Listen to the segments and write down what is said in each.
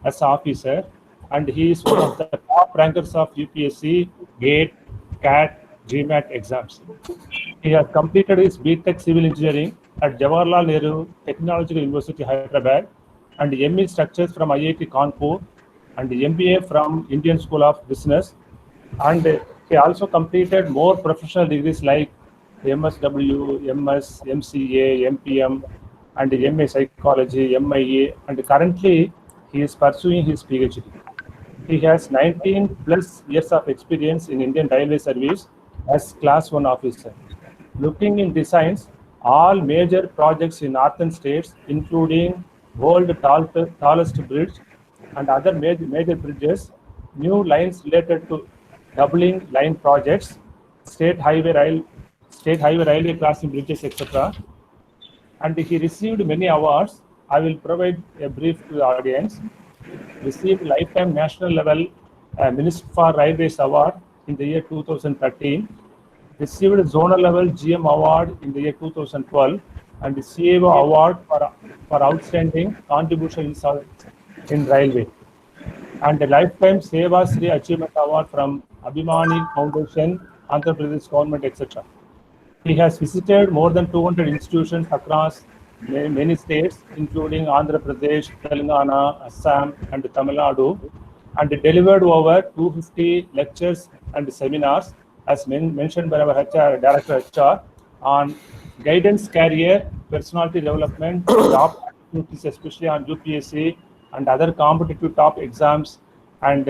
as officer, and he is one of the top rankers of UPSC, GATE, CAT, GMAT exams. He has completed his BTech Civil Engineering at Jawaharlal Nehru Technological University, Hyderabad, and ME Structures from IIT Kanpur, and MBA from Indian School of Business. And he also completed more professional degrees like MSW, MS, MCA, MPM, and MA Psychology, MIA, and currently he is pursuing his PhD. He has 19 plus years of experience in Indian Railway Service as Class 1 officer. Looking in designs, all major projects in northern states, including world tallest bridge and other major bridges, new lines related to doubling line projects, state highway railway crossing bridges, etc. And he received many awards. I will provide a brief to the audience. Received Lifetime National Level Minister for Railways Award in the year 2013. Received Zonal Level GM Award in the year 2012 and the CAO Award for Outstanding Contribution in Railway. And the Lifetime Seva Sri Achievement Award from Abhimani Foundation, Andhra Pradesh government, etc. He has visited more than 200 institutions across many states, including Andhra Pradesh, Telangana, Assam, and Tamil Nadu, and delivered over 250 lectures and seminars, as mentioned by our Director HR, on guidance, career, personality development, job opportunities, especially on UPSC and other competitive top exams, and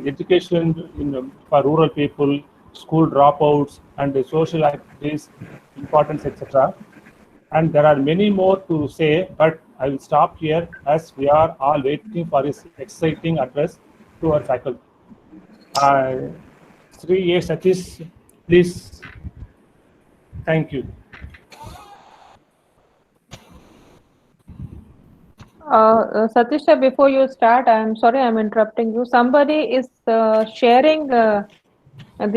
education for rural people, school dropouts, and social activities, importance, etc. And there are many more to say, but I will stop here as we are all waiting for his exciting address to our faculty. Sri A. Sathish, please. Thank you. Sathish, before you start, I'm sorry I'm interrupting you. Somebody is sharing the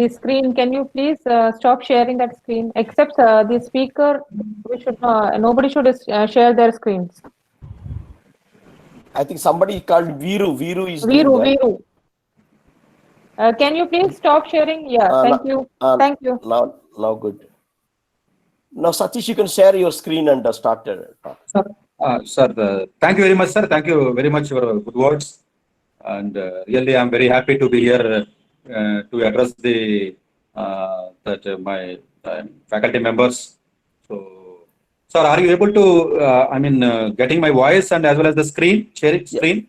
screen. Can you please stop sharing that screen? Except the speaker, we should nobody should share their screens. I think somebody called Viru. Viru is Viru. Can you please stop sharing? Yeah, thank you. Thank you. Now good. Now, Sathish, you can share your screen and start. Sir, thank you very much, sir. Thank you very much for good words. And really, I'm very happy to be here to address my faculty members. So, sir, are you able to, getting my voice and as well as the screen, sharing screen?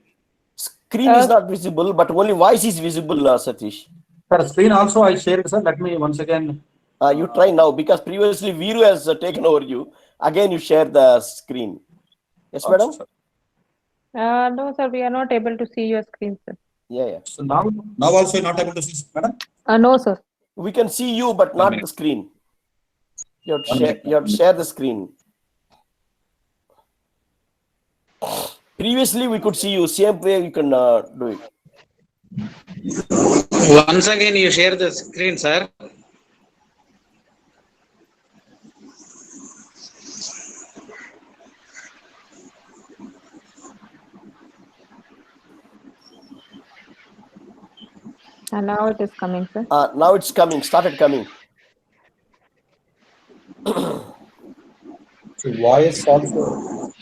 Screen is not visible, but only voice is visible, Sathish. Sir, screen also I shared, sir. Let me once again. You try now, because previously Viru has taken over you. Again, you share the screen. Yes, madam? Sir. No, sir, we are not able to see your screen, sir. Yeah. So now also you're not able to see, madam? No, sir. We can see you, but not the screen. You have to share the screen. Previously, we could see you. Same way you can do it. Once again, you share the screen, sir. And now it is coming, sir. Now it's coming. Started coming. So voice also.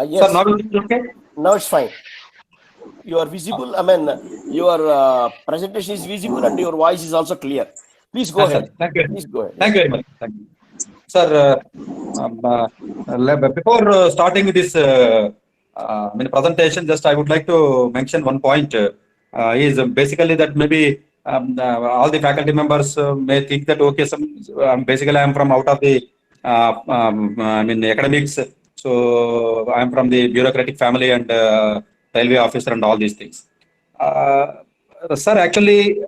Yes. Sir, now it's okay? Now it's fine. You are visible. Your presentation is visible and your voice is also clear. Please go ahead. Thank you. Please go ahead. Thank you very much. Thank you. Sir, before starting this presentation, just I would like to mention one point. Is basically that maybe all the faculty members may think that okay, basically I am from out of the academics. So I am from the bureaucratic family and railway officer and all these things. Sir, actually,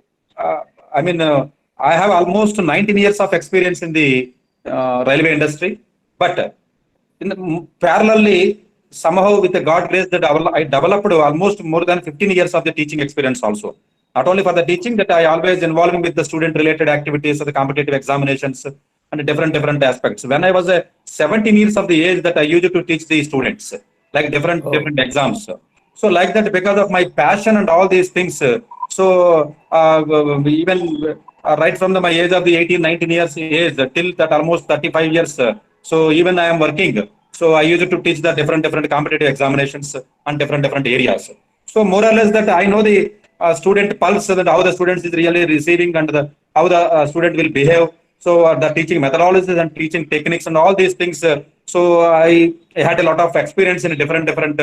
I have almost 19 years of experience in the railway industry, but parallelly, somehow with the God grace that I developed almost more than 15 years of the teaching experience also. Not only for the teaching, that I always involving with the student related activities of the competitive examinations and different aspects. When I was 17 years of the age, that I used to teach the students like different exams. So like that, because of my passion and all these things, even right from my age of the 18, 19 years age till that almost 35 years, so even I am working. So I used to teach the different competitive examinations on different areas. So more or less that I know the student pulse, that how the students is really receiving and how the student will behave. So the teaching methodologies and teaching techniques and all these things. So I had a lot of experience in different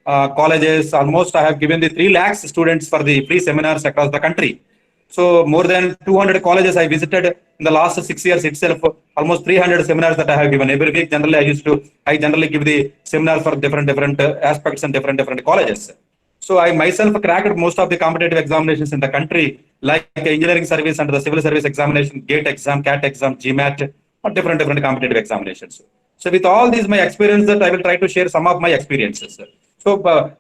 colleges. Almost I have given the 3 lakhs students for the free seminars across the country. So more than 200 colleges I visited in the last 6 years itself. Almost 300 seminars that I have given every week. Generally, I generally give the seminar for different aspects and different colleges. So I myself cracked most of the competitive examinations in the country, like engineering service and the civil service examination, GATE exam, CAT exam, GMAT, or different competitive examinations. So with all these my experience, that I will try to share some of my experiences. So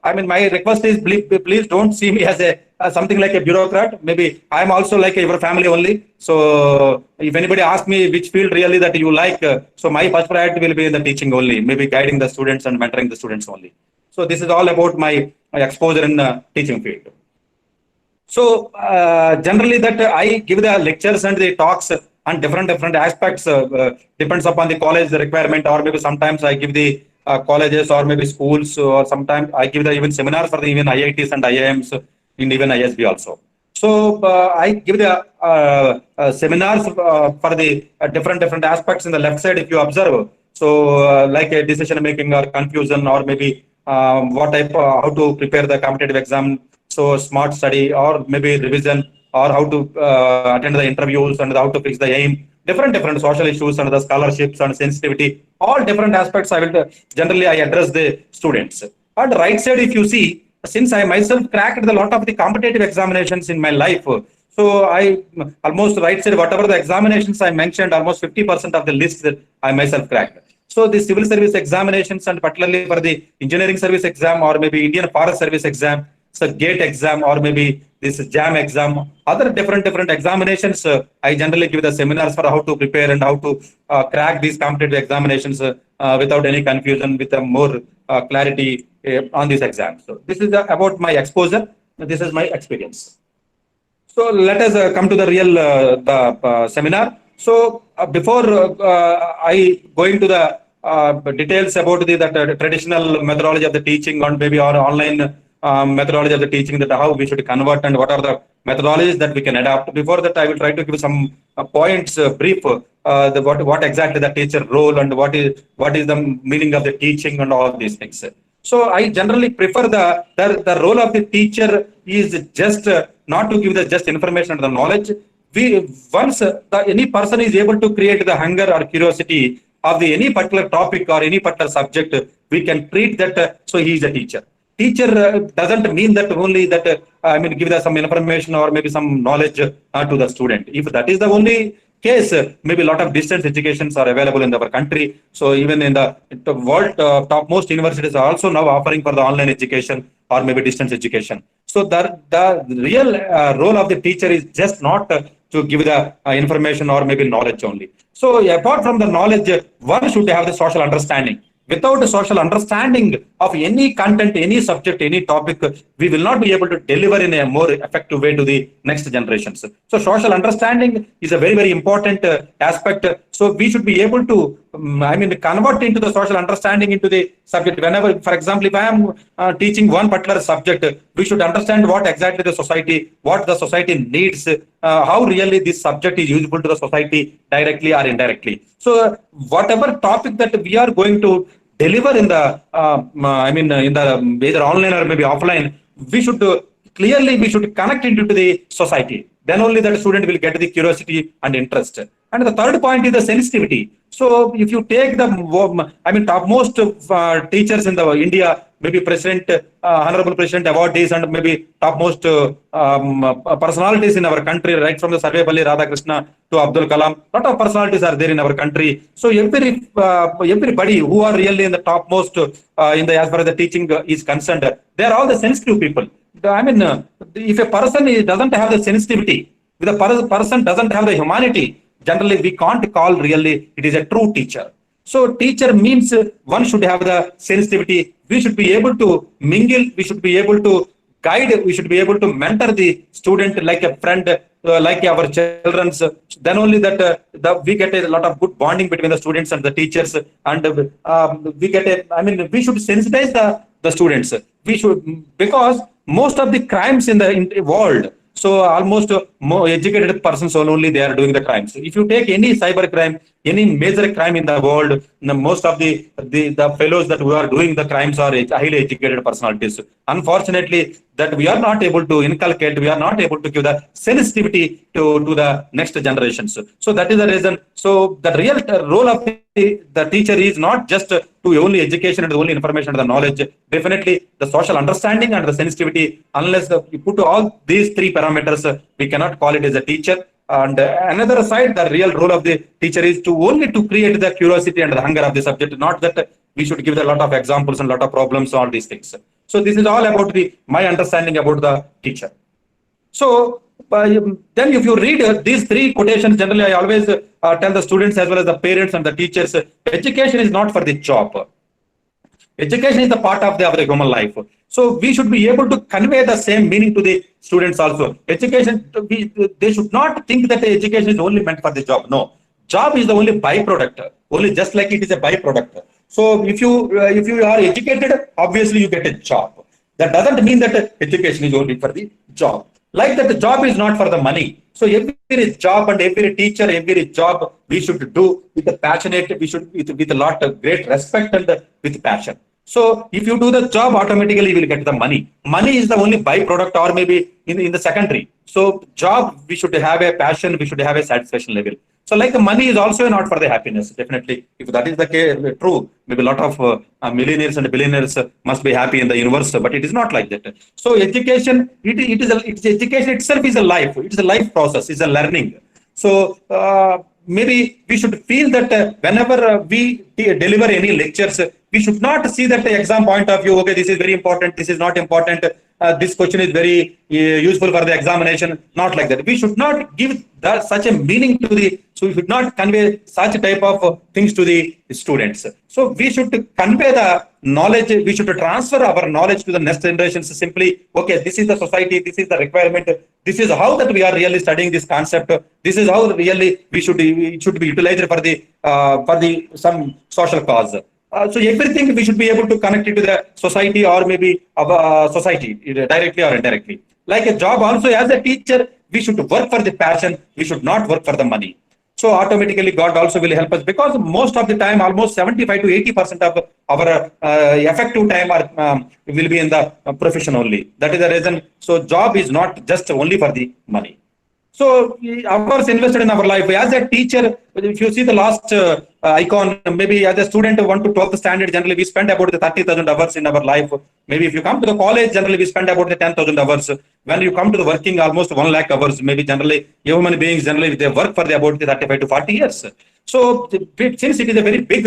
I mean, my request is please don't see me as a something like a bureaucrat. Maybe I am also like your family only. So if anybody asks me which field really that you like, so my first priority will be in the teaching only, maybe guiding the students and mentoring the students only. So this is all about my exposure in teaching field. So generally that I give the lectures and the talks on different aspects, depends upon the college requirement, or maybe sometimes I give the colleges or maybe schools, or sometimes I give the even seminars for the even IITs and IIMs in even ISB also. So I give the seminars for the different aspects in the left side if you observe. So like a decision making or confusion, or maybe what type how to prepare the competitive exam, so smart study or maybe revision, or how to attend the interviews and how to fix the aim, different social issues and the scholarships and sensitivity, all different aspects I will generally I address the students. On the right side if you see, since I myself cracked a lot of the competitive examinations in my life, so I almost right side whatever the examinations I mentioned, almost 50% of the list that I myself cracked. So the civil service examinations, and particularly for the engineering service exam, or maybe Indian Forest Service exam, so GATE exam, or maybe this JAM exam, other different examinations, I generally give the seminars for how to prepare and how to crack these competitive examinations without any confusion, with a more clarity on these exams. So this is about my exposure. This is my experience. So let us come to the real seminar. So before I go into the details about the traditional methodology of the teaching, or maybe our online methodology of the teaching, that how we should convert and what are the methodologies that we can adopt. Before that, I will try to give some points, brief, what exactly the teacher role and what is the meaning of the teaching and all these things. So I generally prefer the role of the teacher is just not to give the just information and the knowledge. Once any person is able to create the hunger or curiosity of the any particular topic or any particular subject, we can treat that so he is a teacher. Teacher doesn't mean that only that I mean give us some information or maybe some knowledge to the student. If that is the only case, maybe a lot of distance educations are available in our country. So even in the world, topmost universities are also now offering for the online education or maybe distance education. So the real role of the teacher is just not to give the information or maybe knowledge only. So apart from the knowledge, one should have the social understanding. Without a social understanding of any content, any subject, any topic, we will not be able to deliver in a more effective way to the next generations. So social understanding is a very important aspect. So we should be able to, convert into the social understanding into the subject. Whenever, for example, if I am teaching one particular subject, we should understand what exactly the society needs, how really this subject is useful to the society directly or indirectly. So whatever topic that we are going to deliver in the in the either online or maybe offline, we should we should connect into the society. Then only that student will get the curiosity and interest. And the third point is the sensitivity. So if you take the topmost teachers in the India, maybe president, honorable president awardees, and maybe topmost personalities in our country, right from the Sarvepalli Radhakrishna to Abdul Kalam. Lot of personalities are there in our country. So everybody who are really in the topmost in the as far as the teaching is concerned, they are all the sensitive people. I mean, if a person doesn't have the sensitivity, if the person doesn't have the humanity, generally we can't call really it is a true teacher. So teacher means one should have the sensitivity. We should be able to mingle. We should be able to guide. We should be able to mentor the student like a friend, like our children's. Then only that we get a lot of good bonding between the students and the teachers. And we get we should sensitize the students. We should, because most of the crimes in the world, so almost more educated persons only they are doing the crimes. If you take any cyber crime, any major crime in the world, most of the fellows that who are doing the crimes are highly educated personalities. Unfortunately, that we are not able to inculcate, we are not able to give the sensitivity to the next generations. So that is the reason. So the real role of the teacher is not just to only education and only information and the knowledge. Definitely the social understanding and the sensitivity. Unless you put all these three parameters, we cannot call it as a teacher. And another side, the real role of the teacher is to only to create the curiosity and the hunger of the subject. Not that we should give a lot of examples and a lot of problems, all these things. So this is all about my understanding about the teacher. So then if you read these three quotations, generally I always tell the students as well as the parents and the teachers, education is not for the job. Education is the part of our human life. So we should be able to convey the same meaning to the students also. Education, they should not think that education is only meant for the job. No, job is the only byproduct, only just like it is a byproduct. So if you are educated, obviously you get a job. That doesn't mean that education is only for the job. Like that the job is not for the money. So every job and every teacher, every job we should do with a passionate, we should with a lot of great respect and with passion. So if you do the job, automatically you will get the money. Money is the only byproduct or maybe in the secondary. So job, we should have a passion, we should have a satisfaction level. So like the money is also not for the happiness, definitely. If that is the case, true, maybe a lot of millionaires and billionaires must be happy in the universe, but it is not like that. So education, it's education itself is a life. It's a life process, it's a learning. So maybe we should feel that whenever we deliver any lectures, we should not see that the exam point of view, okay, this is very important, this is not important, this question is very useful for the examination, not like that. We should not give such a meaning to so we should not convey such type of things to the students. So we should convey the knowledge, we should transfer our knowledge to the next generations simply, okay, this is the society, this is the requirement, this is how that we are really studying this concept, this is how really it should be utilized for the some social cause. So everything we should be able to connect it to the society or maybe society directly or indirectly. Like a job also, as a teacher, we should work for the passion. We should not work for the money. So automatically God also will help us, because most of the time, almost 75 to 80% of our effective time will be in the profession only. That is the reason. So job is not just only for the money. So hours invested in our life. As a teacher, if you see the last icon, maybe as a student 1 to 12th standard, generally we spend about the 30,000 hours in our life. Maybe if you come to the college, generally we spend about the 10,000 hours. When you come to the working, almost 1 lakh hours. Maybe generally human beings generally they work for about the 35 to 40 years. So since it is a very big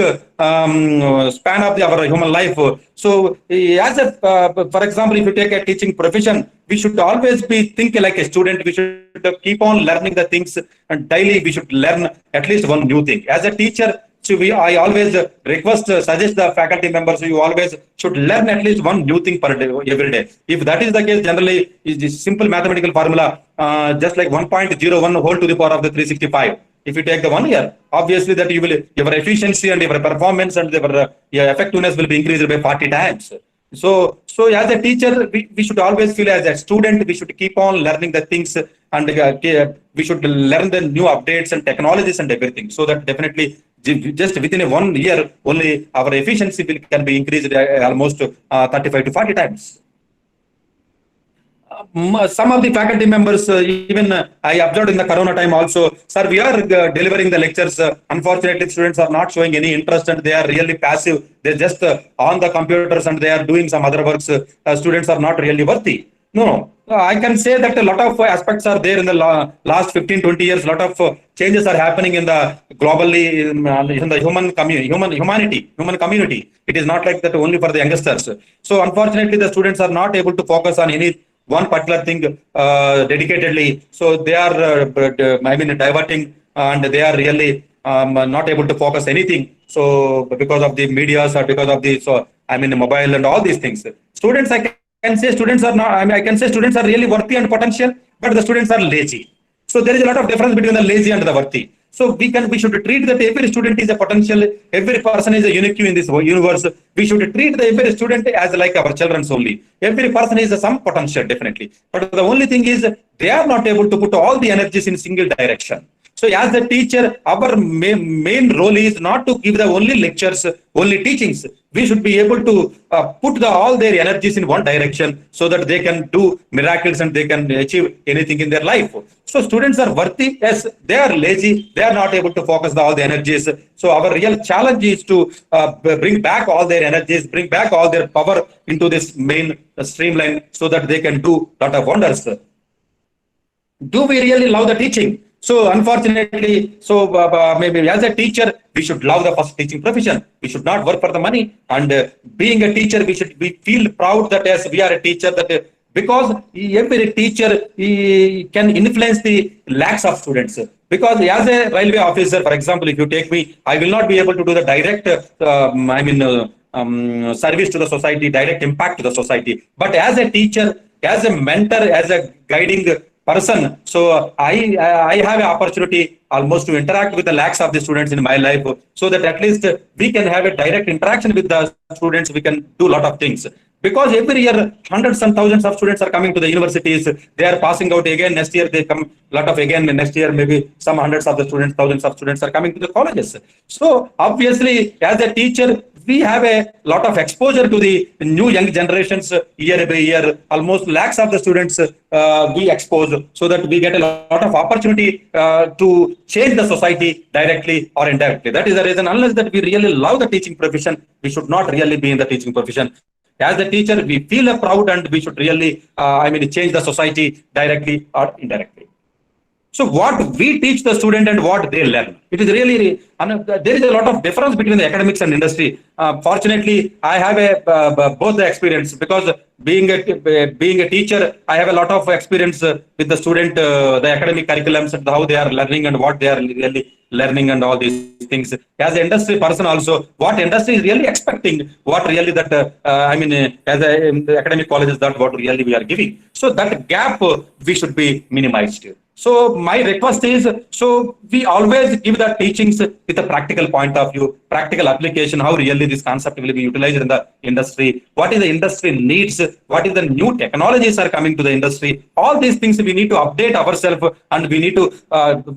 span of our human life, so as for example, if you take a teaching profession, we should always be thinking like a student. We should keep on learning the things, and daily we should learn at least one new thing. As a teacher, so I always suggest the faculty members, you always should learn at least one new thing per day, every day. If that is the case, generally is this simple mathematical formula, just like 1.01 whole to the power of the 365. If you take the 1 year, obviously that your efficiency and your performance and your effectiveness will be increased by 40 times. So as a teacher, we should always feel, as a student, we should keep on learning the things, and we should learn the new updates and technologies and everything. So that definitely just within 1 year, only our efficiency can be increased almost 35 to 40 times. some of the faculty members, even I observed in the Corona time also, sir, we are delivering the lectures. Unfortunately, students are not showing any interest and they are really passive. They're just on the computers and they are doing some other works. Students are not really worthy. No, no. I can say that a lot of aspects are there in the last 15, 20 years. A lot of changes are happening in the globally in the human community. It is not like that only for the youngsters. So unfortunately, the students are not able to focus on any one particular thing dedicatedly. So they are, diverting and they are really not able to focus anything. So because of the medias or because of the mobile and all these things, students I can say students are not. I can say students are really worthy and potential, but the students are lazy. So there is a lot of difference between the lazy and the worthy. So we should treat that every student is a potential, every person is a unique in this universe. We should treat every student as like our children only. Every person is some potential, definitely. But the only thing is they are not able to put all the energies in single direction. So as a teacher, our main role is not to give the only lectures, only teachings. We should be able to put all their energies in one direction so that they can do miracles and they can achieve anything in their life. So students are worthy. Yes, they are lazy. They are not able to focus all the energies. So our real challenge is to bring back all their energies, bring back all their power into this main streamline so that they can do a lot of wonders. Do we really love the teaching? So unfortunately, maybe as a teacher, we should love the first teaching profession. We should not work for the money. And being a teacher, we feel proud that yes, we are a teacher. That because every teacher can influence the lakhs of students. Because as a railway officer, for example, if you take me, I will not be able to do the direct, service to the society, direct impact to the society. But as a teacher, as a mentor, as a guiding person, so I have an opportunity almost to interact with the lakhs of the students in my life, so that at least we can have a direct interaction with the students. We can do a lot of things, because every year hundreds and thousands of students are coming to the universities. They are passing out again. Next year they come a lot of again. Next year maybe some hundreds of the students, thousands of students are coming to the colleges. So obviously, as a teacher, we have a lot of exposure to the new young generations year by year. Almost lakhs of the students we expose, so that we get a lot of opportunity to change the society directly or indirectly. That is the reason. Unless that we really love the teaching profession, we should not really be in the teaching profession. As a teacher, we feel proud and we should really, change the society directly or indirectly. So what we teach the student and what they learn, it is really, there is a lot of difference between the academics and industry. Fortunately, I have both the experience, because being a teacher, I have a lot of experience with the student, the academic curriculums and how they are learning and what they are really learning and all these things. As an industry person also, what industry is really expecting, what really that, as in the academic colleges, that what really we are giving. So that gap we should be minimized. So my request is, so we always give the teachings with a practical point of view, practical application, how really this concept will be utilized in the industry, what is the industry needs, what is the new technologies are coming to the industry. All these things we need to update ourselves, and we need to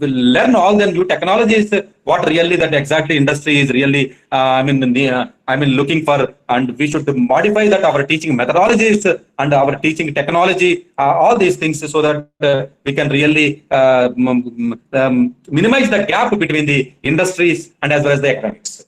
learn all the new technologies, what really that exactly industry is really looking for, and we should modify that our teaching methodologies and our teaching technology, all these things, so that we can really minimize the gap between the industries and as well as the academics.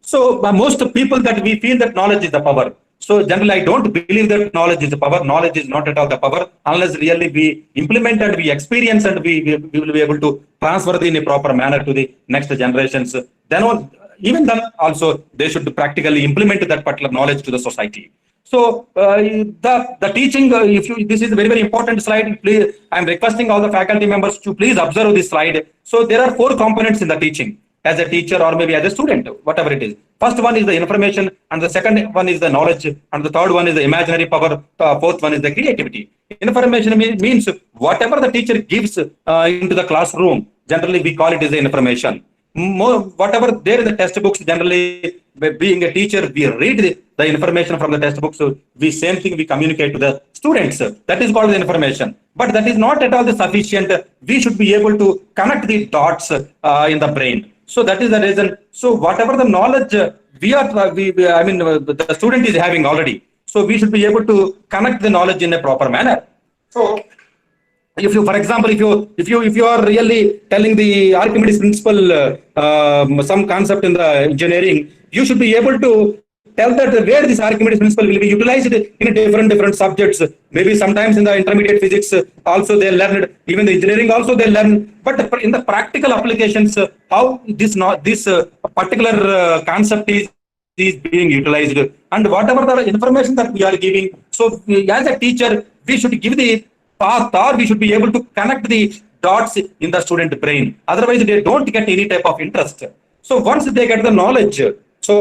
So most people that we feel that knowledge is the power. So generally, I don't believe that knowledge is the power. Knowledge is not at all the power, unless really we implement and we experience and we will be able to transfer it in a proper manner to the next generations. Then even then also they should practically implement that particular knowledge to the society. So the teaching, this is a very, very important slide. Please, I'm requesting all the faculty members to please observe this slide. So there are 4 components in the teaching. As a teacher or maybe as a student, whatever it is. First one is the information, and the second one is the knowledge, and the third one is the imaginary power, fourth one is the creativity. Information means whatever the teacher gives into the classroom, generally we call it as the information. Whatever there in the textbooks, generally being a teacher, we read the information from the textbooks, so same thing we communicate to the students. That is called the information. But that is not at all the sufficient. We should be able to connect the dots in the brain. So that is the reason. So whatever the knowledge the student is having already, so we should be able to connect the knowledge in a proper manner. So if you, for example, if you are really telling the Archimedes principle, some concept in the engineering, you should be able to tell that where this Archimedes principle will be utilized in different subjects. Maybe sometimes in the intermediate physics also they learn, even the engineering also they learn. But in the practical applications, how this particular concept is being utilized, and whatever the information that we are giving. So as a teacher, we should give the path, or we should be able to connect the dots in the student brain. Otherwise, they don't get any type of interest. So once they get the knowledge, so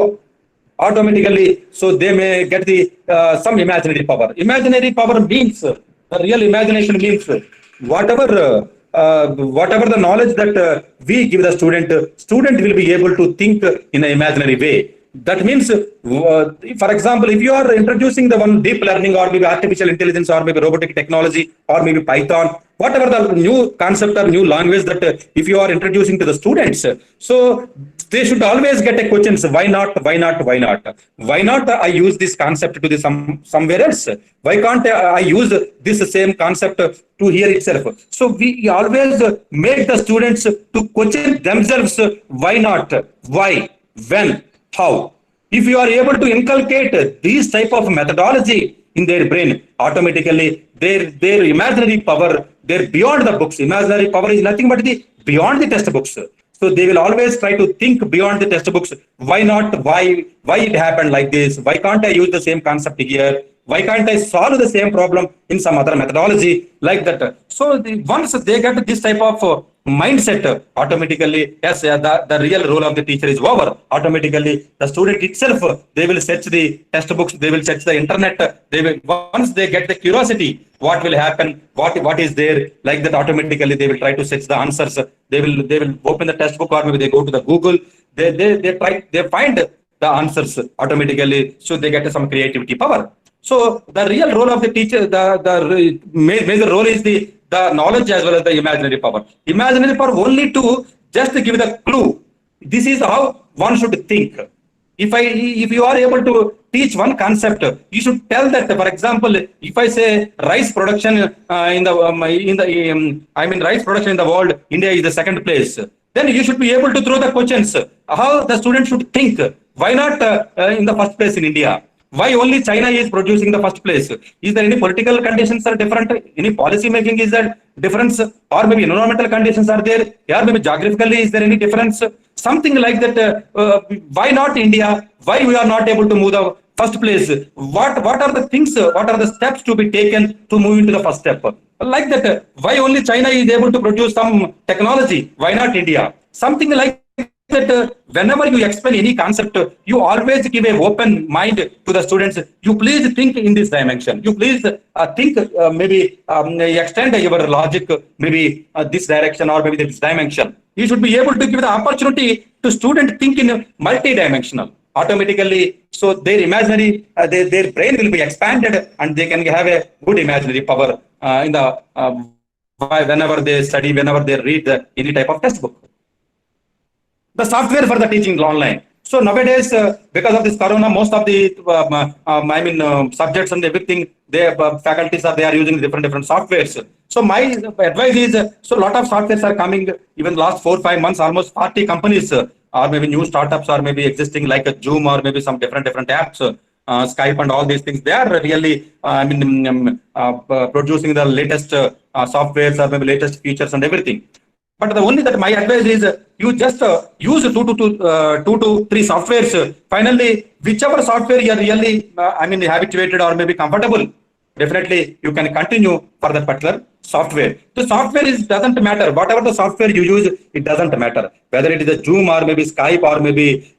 automatically, so they may get the some imaginary power. Imaginary power means the real imagination means whatever the knowledge that we give the student will be able to think in an imaginary way. That means, for example, if you are introducing the one deep learning or maybe artificial intelligence or maybe robotic technology or maybe Python, whatever the new concept or new language that if you are introducing to the students, so they should always get a question: why not? Why not? Why not? Why not I use this concept to the somewhere else? Why can't I use this same concept to here itself? So we always make the students to question themselves: why not? Why? When? How? If you are able to inculcate these type of methodology in their brain, automatically their imaginary power, they're beyond the books. Imaginary power is nothing but the beyond the textbooks. So they will always try to think beyond the textbooks. Why not? Why it happened like this? Why can't I use the same concept here? Why can't I solve the same problem in some other methodology like that? So once they get this type of mindset, automatically, yes, the real role of the teacher is over. Automatically, the student itself, they will search the textbooks, they will search the internet. They will, once they get the curiosity, what will happen, what is there, like that, automatically they will try to search the answers. They will open the textbook, or maybe they go to the Google. They find the answers automatically. So they get some creativity power. So the real role of the teacher, the major role is the knowledge as well as the imaginary power. Imaginary power only to just give the clue. This is how one should think. If you are able to teach one concept, you should tell that. For example, if I say rice production rice production in the world, India is the second place. Then you should be able to throw the questions. How the student should think. Why not in the first place in India? Why only China is producing the first place? Is there any political conditions are different? Any policy making is there difference? Or maybe environmental conditions are there? Or maybe geographically is there any difference? Something like that. Why not India? Why we are not able to move the first place? What are the things? What are the steps to be taken to move into the first step? Like that. Why only China is able to produce some technology? Why not India? Something like that. Whenever you explain any concept, you always give an open mind to the students. You please think in this dimension. You please think, maybe extend your logic, maybe this direction or maybe this dimension. You should be able to give the opportunity to student think in multi-dimensional. Automatically, so their imaginary, their brain will be expanded and they can have a good imaginary power in the whenever they study, whenever they read any type of textbook. The software for the teaching online. So nowadays, because of this corona, most of the subjects and everything, their faculties they are using different softwares. So my advice is, so a lot of softwares are coming. Even last 4-5 months, almost 40 companies or maybe new startups or maybe existing like a Zoom or maybe some different apps, Skype and all these things. They are really producing the latest softwares or maybe latest features and everything. But the only that my advice is you just use 2 to 3 softwares. Finally, whichever software you are really habituated or maybe comfortable, definitely you can continue for that particular software. The software doesn't matter. Whatever the software you use, it doesn't matter. Whether it is a Zoom or maybe Skype or maybe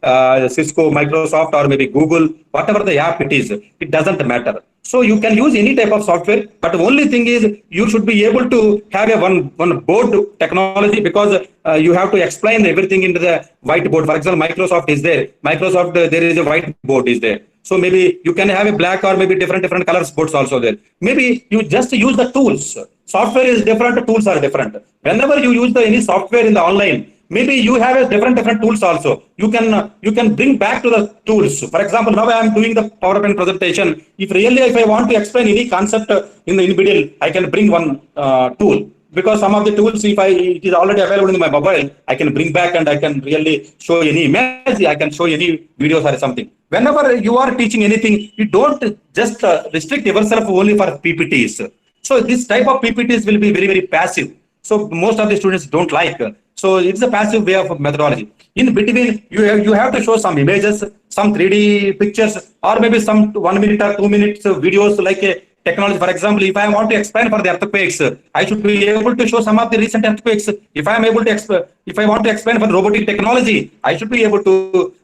Cisco, Microsoft or maybe Google, whatever the app it is, it doesn't matter. So you can use any type of software, but the only thing is you should be able to have a one board technology, because you have to explain everything into the whiteboard. For example, Microsoft is there. Microsoft, there is a whiteboard is there. So maybe you can have a black or maybe different colors boards also there. Maybe you just use the tools. Software is different, tools are different. Whenever you use any software in the online, Maybe you have a different tools also. You can bring back to the tools. For example, now I am doing the PowerPoint presentation. If I want to explain any concept in the Inbuilt, I can bring one tool. Because some of the tools, if it is already available in my mobile, I can bring back and I can really show any image, I can show any videos or something. Whenever you are teaching anything, you don't just restrict yourself only for PPTs. So this type of PPTs will be very passive. So most of the students don't like. So it's a passive way of methodology. In between, you have to show some images, some 3D pictures, or maybe some 1 minute or 2 minutes videos like a technology. For example, if I want to explain for the earthquakes, I should be able to show some of the recent earthquakes. If I want to explain for robotic technology, I should be able to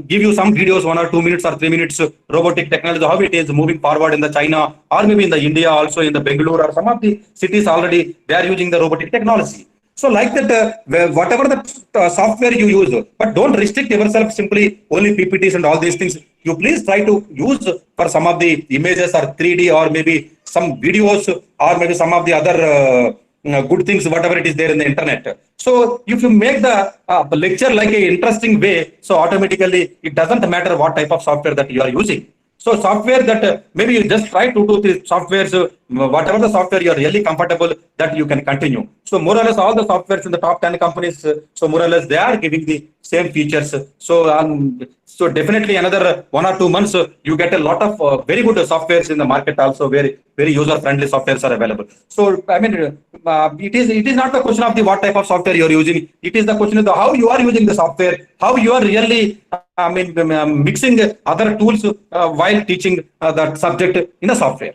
give you some videos, 1 or 2 minutes or 3 minutes, robotic technology, how it is moving forward in the China, or maybe in the India, also in the Bangalore, or some of the cities already, they are using the robotic technology. So like that, whatever the software you use, but don't restrict yourself simply only PPTs and all these things. You please try to use for some of the images or 3D or maybe some videos or maybe some of the other good things, whatever it is there in the internet. So if you make the lecture like a interesting way, so automatically it doesn't matter what type of software that you are using. So software that maybe you just try 2 to 3 softwares, whatever the software you are really comfortable that you can continue. So more or less all the softwares in the top 10 companies, so more or less they are giving the same features. So definitely another 1 or 2 months, you get a lot of very good softwares in the market also, very user friendly softwares are available. So I mean, it is not the question of the what type of software you are using. It is the question of the how you are using the software, how you are really mixing other tools while teaching that subject in the software.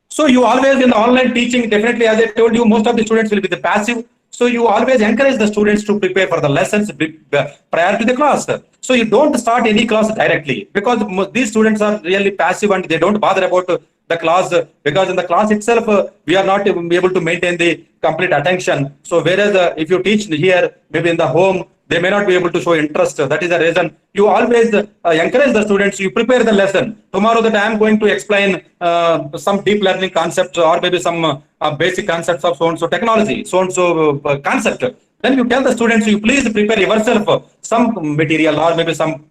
So you always in the online teaching, definitely as I told you, most of the students will be the passive. So you always encourage the students to prepare for the lessons prior to the class. So you don't start any class directly because these students are really passive and they don't bother about the class because in the class itself we are not able to maintain the complete attention. So whereas if you teach here, maybe in the home, they may not be able to show interest. That is the reason you always encourage the students. You prepare the lesson. Tomorrow that I am going to explain some deep learning concepts or maybe some basic concepts of so-and-so technology, so-and-so concept. Then you tell the students, you please prepare yourself some material or maybe some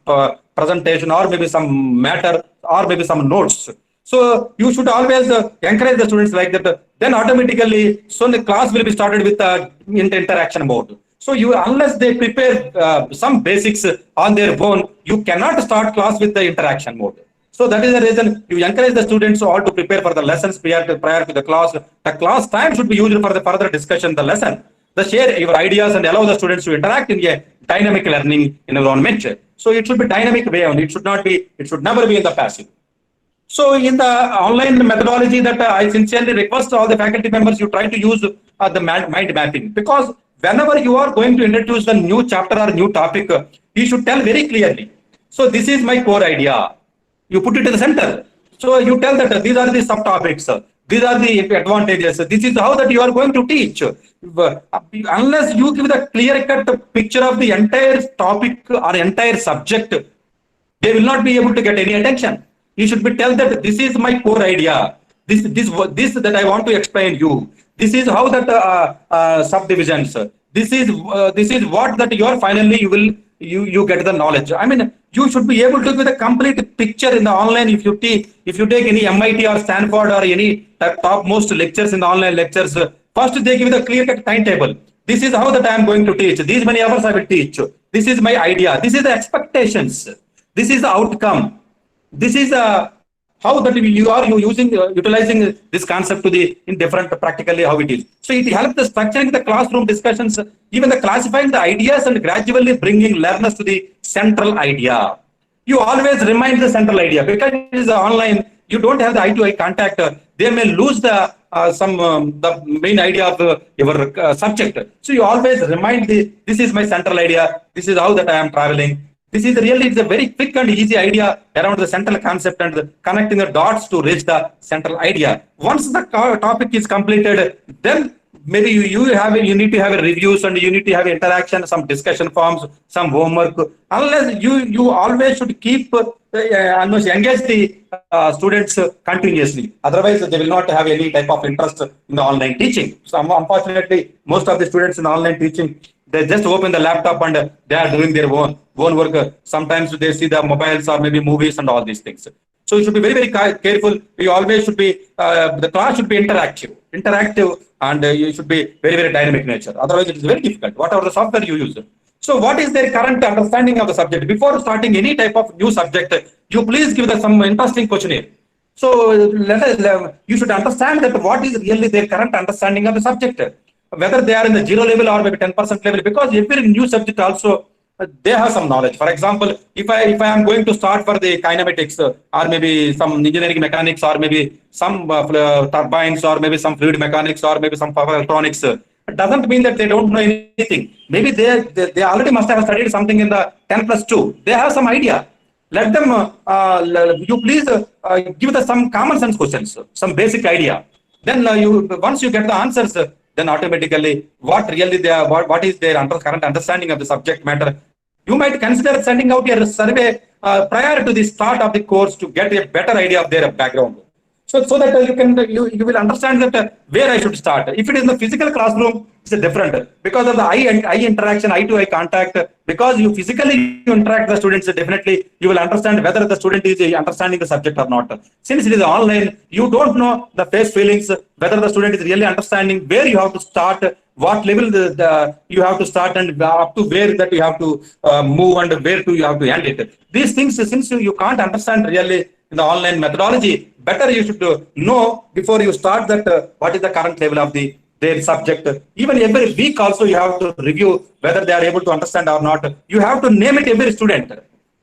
presentation or maybe some matter or maybe some notes. So you should always encourage the students like that. Then automatically, so the class will be started with interaction mode. So unless they prepare some basics on their own, you cannot start class with the interaction mode. So that is the reason you encourage the students all to prepare for the lessons prior to the class. The class time should be used for the further discussion, the lesson. Share your ideas and allow the students to interact in a dynamic learning environment. So it should be dynamic way only. It should never be in the passive. So in the online methodology that I sincerely request all the faculty members, you try to use the mind mapping, because whenever you are going to introduce the new chapter or new topic, you should tell very clearly. So this is my core idea. You put it in the center. So you tell that these are the subtopics. These are the advantages. This is how that you are going to teach. Unless you give the clear-cut picture of the entire topic or entire subject, they will not be able to get any attention. You should be tell that this is my core idea. This that I want to explain you. This is how that subdivisions. This is what that you are finally you get the knowledge. I mean, you should be able to give the complete picture in the online. If you take any MIT or Stanford or any topmost lectures in the online lectures, first they give the clear-cut timetable. This is how that I am going to teach. These many hours I will teach. This is my idea. This is the expectations. This is the outcome. This is how that you are utilizing this concept in different practically how it is. So it helps the structuring the classroom discussions, even the classifying the ideas and gradually bringing learners to the central idea. You always remind the central idea, because it is online. You don't have the eye-to-eye contact. They may lose the main idea of your subject. So you always remind this is my central idea. This is how that I am traveling. This is really, it's a very quick and easy idea around the central concept and connecting the dots to reach the central idea. Once the topic is completed, then maybe you need to have a reviews and you need to have interaction, some discussion forms, some homework. Unless you always should keep almost engage the students continuously. Otherwise, they will not have any type of interest in the online teaching. So unfortunately, most of the students in online teaching, They just open the laptop and they are doing their own work. Sometimes they see the mobiles or maybe movies and all these things. So you should be very careful. You always should be the class should be interactive, and you should be very dynamic nature. Otherwise, it is very difficult. Whatever the software you use. So, what is their current understanding of the subject? Before starting any type of new subject, you please give them some interesting questionnaire. So, you should understand that what is really their current understanding of the subject, whether they are in the 0 level or maybe 10% level, because every new subject also they have some knowledge. For example, if I am going to start for the kinematics or maybe some engineering mechanics or maybe some turbines or maybe some fluid mechanics or maybe some power electronics, it doesn't mean that they don't know anything. Maybe they already must have studied something in the 10+2. They have some idea. Let them, you please give them some common sense questions, some basic idea. Then once you get the answers, then automatically what really they are, what is their current understanding of the subject matter. You might consider sending out your survey prior to the start of the course to get a better idea of their background. So that you will understand that where I should start. If it is in the physical classroom, it's different because of the eye interaction, eye to eye contact. Because you physically interact with the students, definitely you will understand whether the student is understanding the subject or not. Since it is online, you don't know the face feelings, whether the student is really understanding where you have to start, what level you have to start, and up to where that you have to move and where to you have to end it. These things, since you can't understand really in the online methodology, better you should know before you start that what is the current level of their subject. Even every week also you have to review whether they are able to understand or not. You have to name it every student.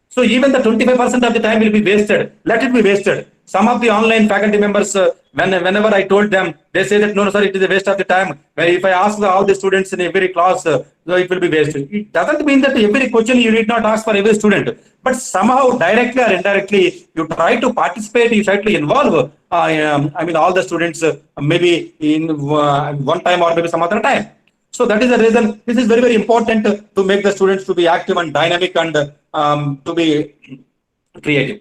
So even the 25% of the time will be wasted. Let it be wasted. Some of the online faculty members, whenever I told them, they say that no, sir, it is a waste of the time. If I ask all the students in every class, so it will be wasted. It doesn't mean that every question you need not ask for every student, but somehow directly or indirectly, you try to participate, you try to involve, all the students, maybe in one time or maybe some other time. So that is the reason this is very important to make the students to be active and dynamic and to be creative.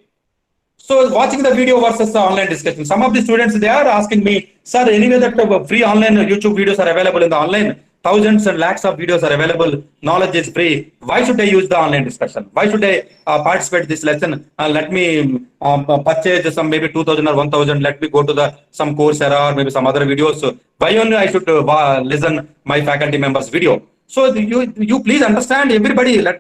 So watching the video versus the online discussion, some of the students, they are asking me, sir, anyway that free online YouTube videos are available in the online, thousands and lakhs of videos are available, knowledge is free. Why should I use the online discussion? Why should I participate this lesson? Let me purchase some maybe 2,000 or 1,000. Let me go to some Coursera or maybe some other videos. Why only I should listen my faculty members' video? So you please understand, everybody. One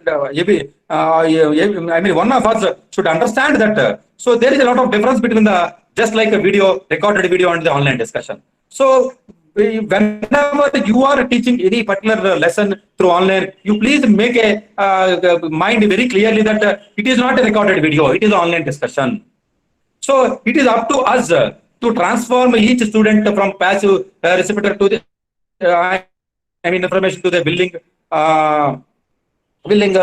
of us should understand that. So there is a lot of difference between just like a video, recorded video, and the online discussion. So whenever you are teaching any particular lesson through online, you please make a mind very clearly that it is not a recorded video, it is an online discussion. So it is up to us to transform each student from passive receptor to the information to the willing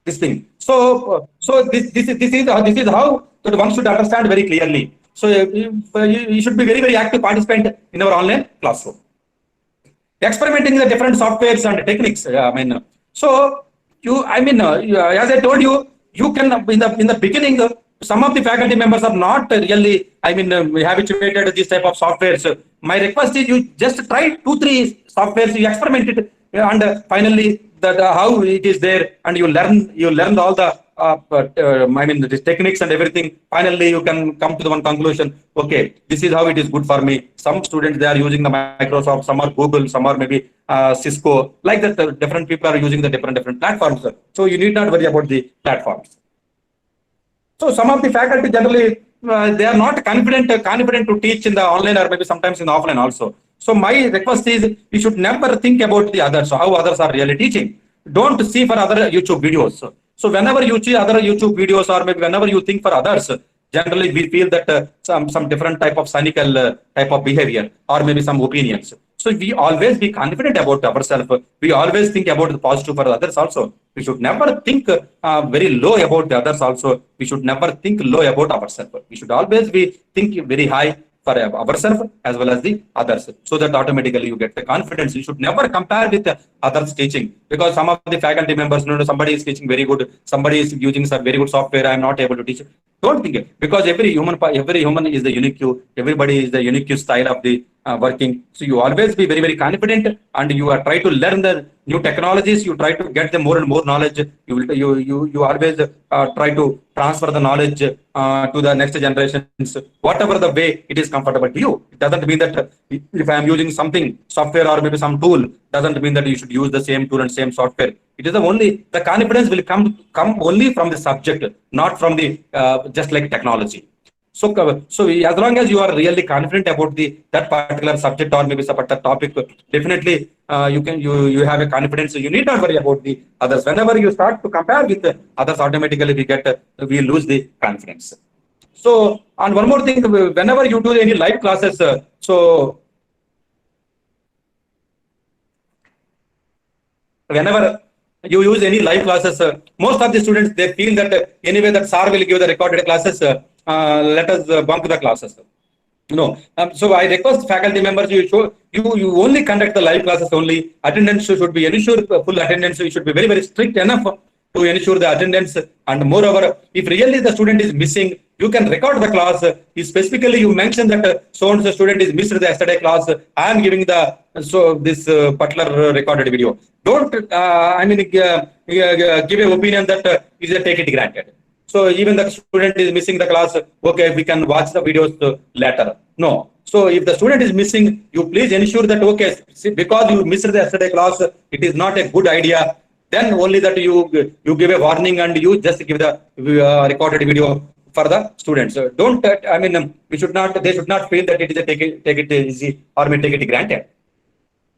this thing. So this is how that one should understand very clearly. So you should be very active participant in our online classroom. Experimenting the different softwares and techniques. As I told you, you can in the beginning. Some of the faculty members are not really, habituated to this type of softwares. My request is you just try 2-3 softwares, you experiment it, and finally how it is there, and you learn all the the techniques and everything. Finally, you can come to the one conclusion. Okay, this is how it is good for me. Some students, they are using the Microsoft, some are Google, some are maybe Cisco. Like that, different people are using the different platforms. So you need not worry about the platforms. So some of the faculty generally they are not confident to teach in the online or maybe sometimes in the offline also. So my request is you should never think about the others, how others are really teaching. Don't see for other YouTube videos. So whenever you see other YouTube videos or maybe whenever you think for others, generally we feel that some different type of cynical type of behavior or maybe some opinions. So we always be confident about ourselves. We always think about the positive for others also. We should never think very low about the others also. We should never think low about ourselves. We should always be think very high for ourselves as well as the others. So that automatically you get the confidence. You should never compare with others teaching, because some of the faculty members, somebody is teaching very good, somebody is using some very good software, I am not able to teach. Don't think it, because every human is the unique, everybody is the unique style of the working. So you always be very, very confident, and you are try to learn the new technologies. You try to get the more and more knowledge. You always try to transfer the knowledge to the next generations, whatever the way it is comfortable to you. It doesn't mean that if I am using something software or maybe some tool, doesn't mean that you should use the same tool and same software. It is the confidence will come only from the subject, not from the just like technology. So as long as you are really confident about that particular subject or maybe some topic, definitely you have a confidence. You need not worry about the others. Whenever you start to compare with others, automatically we lose the confidence. So, and one more thing, whenever you do any live classes, so whenever you use any live classes, most of the students, they feel that anyway that sir will give the recorded classes, let us bunk the classes. No. So I request faculty members, you only conduct the live classes only. Attendance should be ensured, full attendance. You should be very, very strict enough to ensure the attendance. And moreover, if really the student is missing, you can record the class. Specifically, you mentioned that so-and-so student is missed the yesterday class. I am giving this particular recorded video. Don't, give an opinion that is a take it granted. So even the student is missing the class, okay, we can watch the videos later. No. So if the student is missing, you please ensure that, okay, because you missed the yesterday class, it is not a good idea. Then only that you give a warning and you just give the recorded video for the students. Don't, they should not feel that it is a take it easy or take it granted.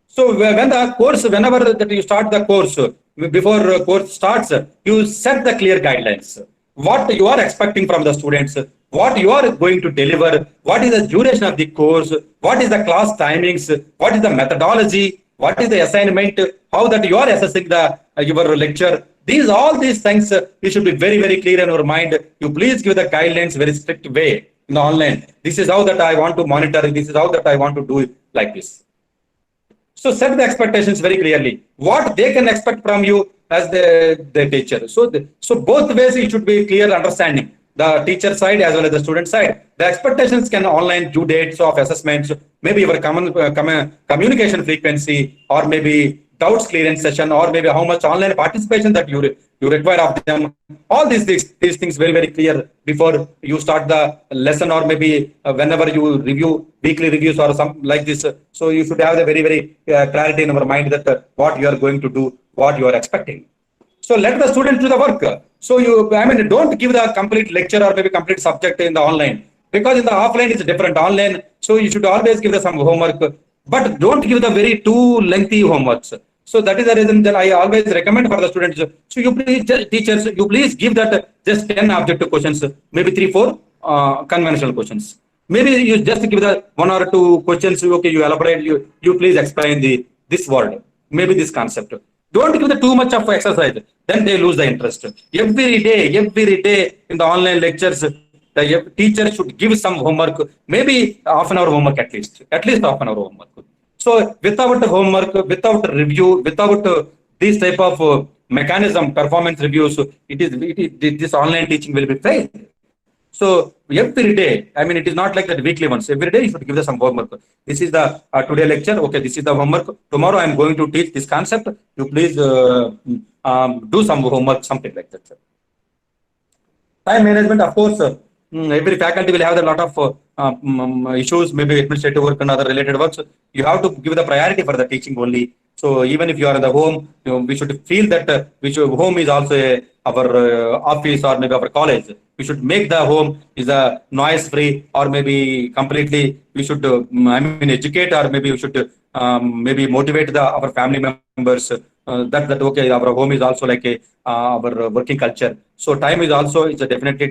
So when the course, whenever that you start the course, before course starts, you set the clear guidelines. What you are expecting from the students, what you are going to deliver, what is the duration of the course, what is the class timings, what is the methodology, what is the assignment, how that you are assessing your lecture. All these things, you should be very, very clear in your mind. You please give the guidelines very strict way in the online. This is how that I want to monitor. This is how that I want to do it like this. So set the expectations very clearly. What they can expect from you as the teacher. So both ways it should be clear understanding. The teacher side as well as the student side. The expectations can online due dates of assessments, maybe your communication frequency, or maybe doubts clearance session, or maybe how much online participation that you require of them. All these things very, very clear before you start the lesson, or maybe whenever you review weekly reviews or something like this. So you should have the very, very clarity in your mind that what you are going to do, what you are expecting. So let the student do the work. So don't give the complete lecture or maybe complete subject in the online, because in the offline it's different. Online, so you should always give some homework, but don't give the very too lengthy homeworks. So that is the reason that I always recommend for the students. So you please, teachers, you please give that just 10 objective questions, maybe 3-4 conventional questions. Maybe you just give the 1 or 2 questions. Okay, you elaborate. You please explain this word, maybe this concept. Don't give the too much of exercise. Then they lose the interest. Every day in the online lectures, the teacher should give some homework, maybe half an hour homework at least half an hour homework. So without homework, without review, without this type of mechanism, performance reviews, this online teaching will be failed. So every day, it is not like that weekly once. Every day you should give them some homework. This is the today lecture. Okay, this is the homework. Tomorrow I am going to teach this concept. You please do some homework, something like that. Time management, of course, every faculty will have a lot of issues, maybe administrative work and other related works. You have to give the priority for the teaching only. So even if you are in the home, we should feel that home is also our office or maybe our college. We should make the home is a noise free, or maybe completely we should educate, or maybe we should maybe motivate our family members that okay, our home is also like our working culture. So time is also definitely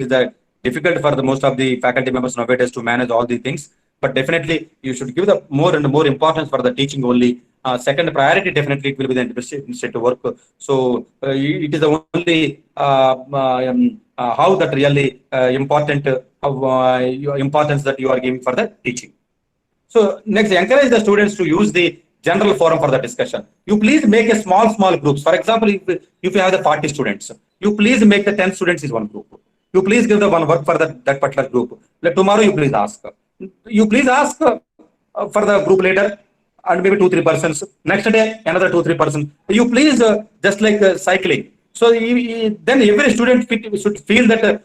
difficult for the most of the faculty members nowadays to manage all these things. But definitely you should give the more and more importance for the teaching only. Second priority definitely it will be the administrative work. So it is the only how that really important importance that you are giving for the teaching. So next, encourage the students to use the general forum for the discussion. You please make a small groups. For example, if you have the 40 students, you please make the 10 students is one group. You please give the one work for that particular group. Like tomorrow, you please ask. You please ask for the group leader and maybe 2-3 persons. Next day, another 2-3 persons. You please just like cycling. So then every student should feel that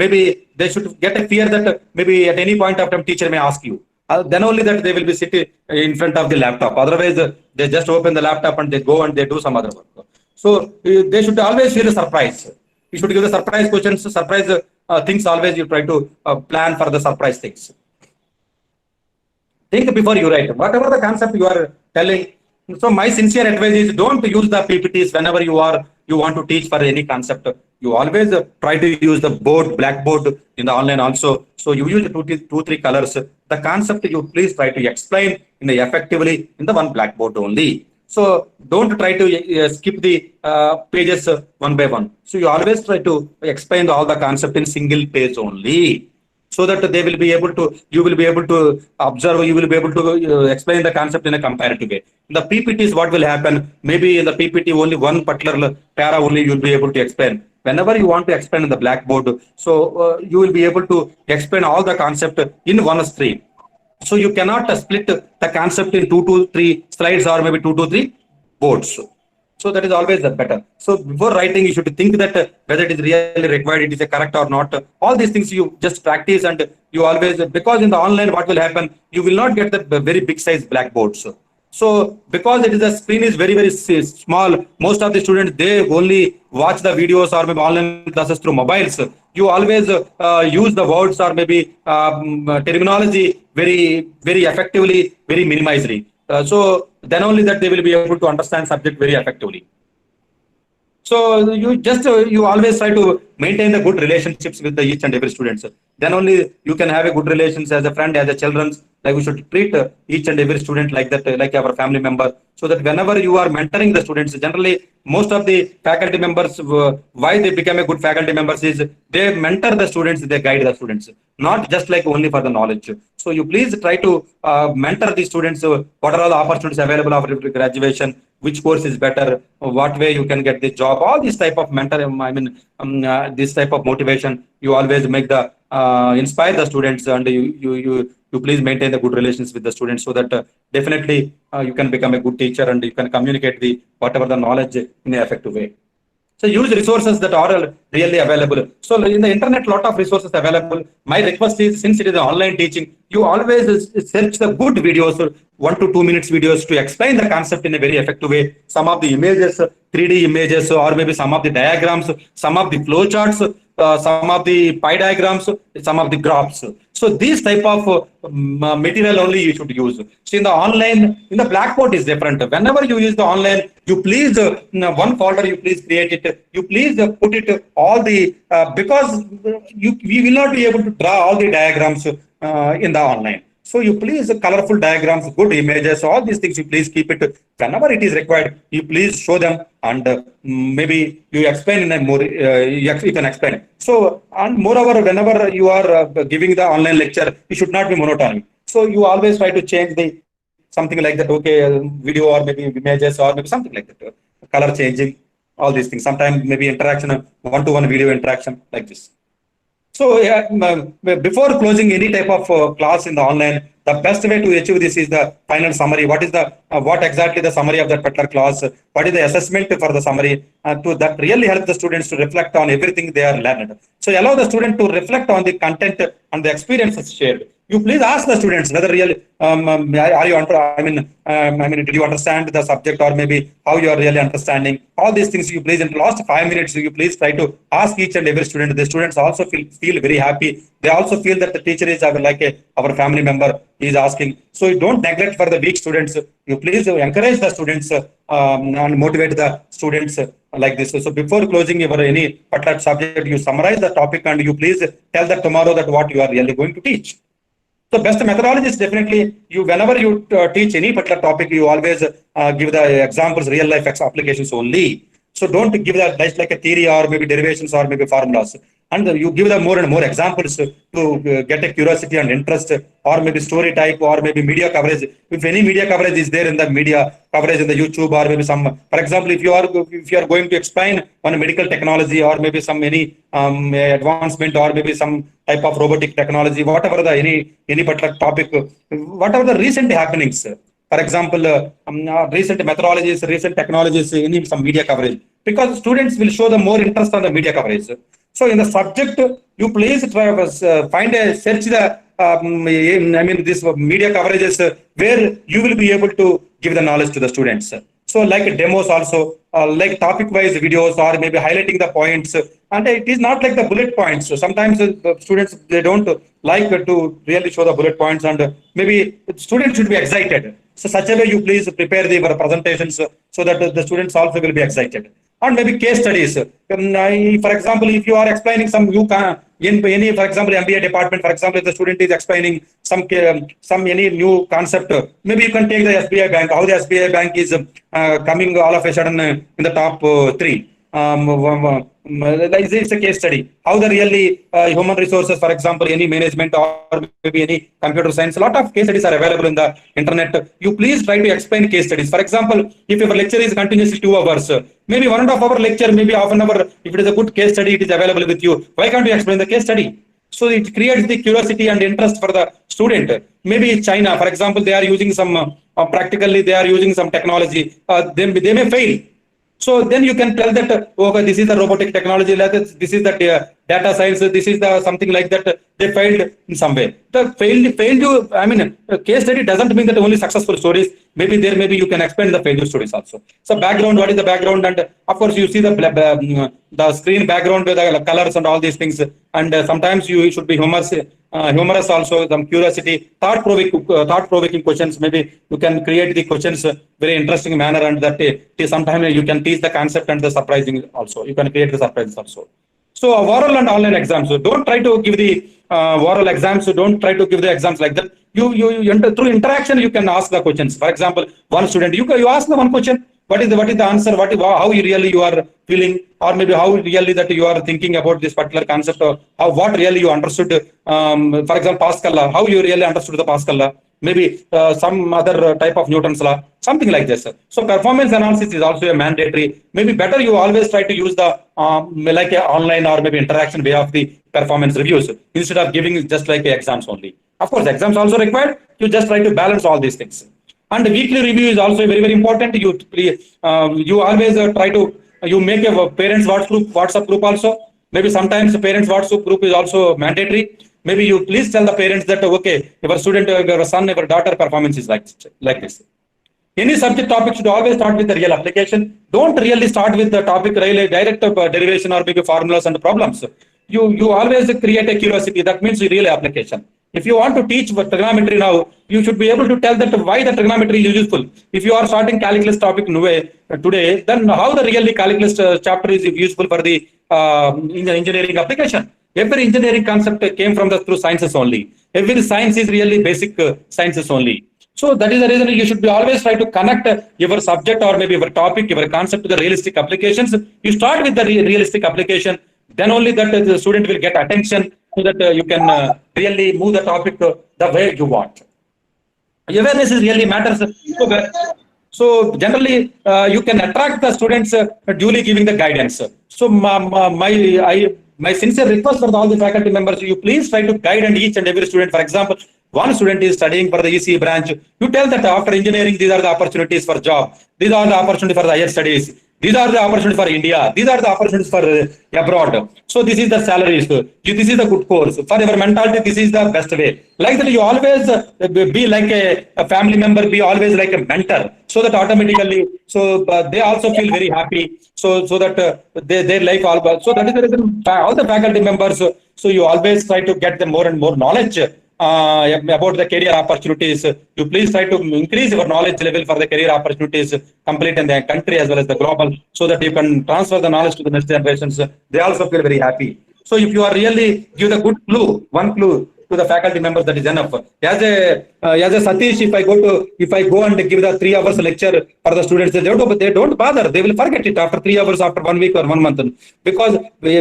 maybe they should get a fear that maybe at any point of time teacher may ask you. Then only that they will be sitting in front of the laptop. Otherwise, they just open the laptop and they go and they do some other work. So they should always feel a surprise. You should give the surprise questions, surprise things. Always you try to plan for the surprise things. Think before you write. Whatever the concept you are telling. So my sincere advice is don't use the PPTs whenever you want to teach for any concept. You always try to use the blackboard in the online also. So you use 2-3 colors. The concept you please try to explain effectively in the one blackboard only. So don't try to skip the pages one by one. So you always try to explain all the concept in single page only, so that they will be able to, you will be able to observe, you will be able to explain the concept in a comparative way. In the PPTs, what will happen? Maybe in the PPT only one particular para only you will be able to explain. Whenever you want to explain in the blackboard, so you will be able to explain all the concept in one stream. So you cannot split the concept in 2-3 slides or maybe 2-3 boards. So that is always better. So before writing, you should think that whether it is really required, it is correct or not. All these things you just practice, and you always, because in the online, what will happen? You will not get the very big size blackboards. So because the screen is very small, most of the students, they only watch the videos or maybe online classes through mobiles. You always use the words or maybe terminology very effectively, very minimizedly. So then only that they will be able to understand subject very effectively. So you always try to maintain the good relationships with each and every students. Then only you can have a good relations as a friend, as a children. Like we should treat each and every student like that, like our family member. So that whenever you are mentoring the students, generally most of the faculty members, why they become a good faculty members is they mentor the students, they guide the students, not just like only for the knowledge. So you please try to mentor the students. What are all the opportunities available after graduation? Which course is better? What way you can get the job? All this type of mentor, this type of motivation. You always make the inspire the students, and you please maintain the good relations with the students, so that definitely you can become a good teacher and you can communicate the whatever the knowledge in an effective way. So use resources that are really available. So in the internet, lot of resources available. My request is, since it is online teaching, you always search the good videos, 1 to 2 minutes videos to explain the concept in a very effective way. Some of the images, 3D images, or maybe some of the diagrams, some of the flow charts, some of the pie diagrams, some of the graphs. So these type of material only you should use. So in the online, in the blackboard is different. Whenever you use the online, you please one folder, you please create it. You please put it all the because we will not be able to draw all the diagrams in the online. So you please colorful diagrams, good images, all these things you please keep it. Whenever it is required, you please show them, and maybe you explain in a more, you can explain. So, and moreover, whenever you are giving the online lecture, you should not be monotone. So you always try to change the something like that, okay, video or maybe images or maybe something like that, color changing, all these things. Sometimes maybe interaction, one-to-one video interaction like this. So before closing any type of class in the online, the best way to achieve this is the final summary. What is the what exactly the summary of that particular class? What is the assessment for the summary? To that really help the students to reflect on everything they are learned. So allow the student to reflect on the content and the experiences shared. You please ask the students whether really are you did you understand the subject, or maybe how you are really understanding all these things. You please in the last 5 minutes you please try to ask each and every student. The students also feel very happy. They also feel that the teacher is our family member. He is asking. So you don't neglect for the weak students. You please encourage the students and motivate the students like this. So before closing your any particular subject, you summarize the topic and you please tell that tomorrow that what you are really going to teach. So best methodology is definitely whenever you teach any particular topic, you always give the examples, real life applications only. So don't give that like a theory or maybe derivations or maybe formulas. and you give them more and more examples to get a curiosity and interest, or maybe story type, or maybe media coverage. If any media coverage is there in the media coverage in the YouTube, or maybe some, for example, if you are going to explain on medical technology, or maybe some any advancement, or maybe some type of robotic technology, whatever the any particular topic, whatever the recent happenings. For example, recent methodologies, recent technologies in some media coverage, because students will show the more interest on the media coverage. So in the subject, you please try find a search the this media coverages where you will be able to give the knowledge to the students. So like demos also, like topic wise videos, or maybe highlighting the points, and it is not like the bullet points. So sometimes students, they don't like to really show the bullet points, and maybe students should be excited. So such a way you please prepare the presentations so that the students also will be excited. And maybe case studies. For example, if you are explaining some new in any, for example, MBA department, for example, if the student is explaining some any new concept, maybe you can take the SBI Bank, how the SBI Bank is coming all of a sudden in the top 3. It's a case study. How the really human resources, for example, any management, or maybe any computer science, a lot of case studies are available in the internet. You please try to explain case studies. For example, if your lecture is continuously 2 hours, maybe 1.5 hour lecture, maybe half an hour, if it is a good case study, it is available with you. Why can't you explain the case study? So it creates the curiosity and interest for the student. Maybe China, for example, they are using some, practically they are using some technology. They may fail. So then you can tell that, okay, this is the robotic technology, this is the data science, this is the something like that. They failed in some way. The failed, I mean, case study doesn't mean that only successful stories. Maybe you can explain the failure stories also. So background, what is the background? And of course, you see the screen background, the colors and all these things. And sometimes you should be humorous also, some curiosity, thought-provoking questions. Maybe you can create the questions very interesting manner, and that sometimes you can teach the concept and the surprising also. You can create the surprises also. So oral and online exams. So don't try to give the oral exams. So don't try to give the exams like that. Through interaction, you can ask the questions. For example, one student, you ask the one question. What is the answer? How you are feeling, or maybe how really that you are thinking about this particular concept, or what really you understood. For example, Pascal law. How you really understood the Pascal law? Maybe some other type of Newton's law, something like this. So performance analysis is also a mandatory. Maybe better you always try to use the like a online or maybe interaction way of the performance reviews, instead of giving just like exams only. Of course, exams also required. You just try to balance all these things. And weekly review is also very, very important. You always try to you make a parents WhatsApp group also. Maybe sometimes the parents WhatsApp group is also mandatory. Maybe you please tell the parents that, okay, your student, your son, your daughter performance is like this. Any subject topic should always start with the real application. Don't really start with the topic really direct derivation or maybe formulas and problems. You always create a curiosity. That means real application. If you want to teach trigonometry now, you should be able to tell that why the trigonometry is useful. If you are starting calculus topic today, then how the really calculus chapter is useful for the engineering application. Every engineering concept came from through sciences only. Every science is really basic sciences only. So that is the reason you should be always try to connect your subject or maybe your topic, your concept to the realistic applications. You start with the realistic application, then only that the student will get attention, so that you can really move the topic the way you want. Awareness is really matters. So generally, you can attract the students duly giving the guidance. So my sincere request for all the faculty members, you please try to guide and each and every student. For example, one student is studying for the ECE branch. You tell that after engineering, these are the opportunities for job. These are the opportunities for the higher studies. These are the opportunities for India. These are the opportunities for abroad. So this is the salaries. This is the good course. For your mentality, this is the best way. Like that, you always be like a family member, be always like a mentor. So that automatically, they also feel very happy. So that their life all. So that is the reason all the faculty members. So you always try to get them more and more knowledge about the career opportunities. You please try to increase your knowledge level for the career opportunities complete in the country as well as the global, so that you can transfer the knowledge to the next generations. They also feel very happy. So if you are really give the good clue, one clue, to the faculty members, that is enough. As a Sathish, if I go and give the 3 hours lecture for the students, they don't bother. They will forget it after 3 hours, after 1 week or 1 month. Because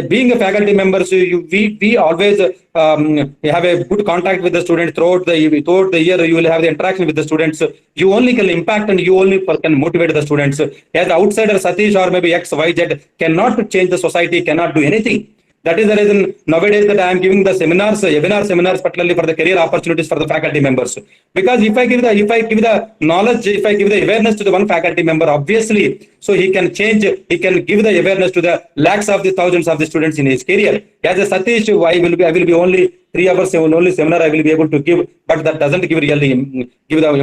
being a faculty member, so we always have a good contact with the students throughout the year. You will have the interaction with the students. You only can impact and you only can motivate the students. As the outsider Sathish or maybe X, Y, Z cannot change the society, cannot do anything. That is the reason nowadays that I am giving the seminars, seminars, particularly for the career opportunities for the faculty members. Because if I give the knowledge, if I give the awareness to the one faculty member, obviously, so he can change, he can give the awareness to the lakhs of the thousands of the students in his career. As a Sathish, I will be only 3 hours only seminar I will be able to give, but that doesn't give the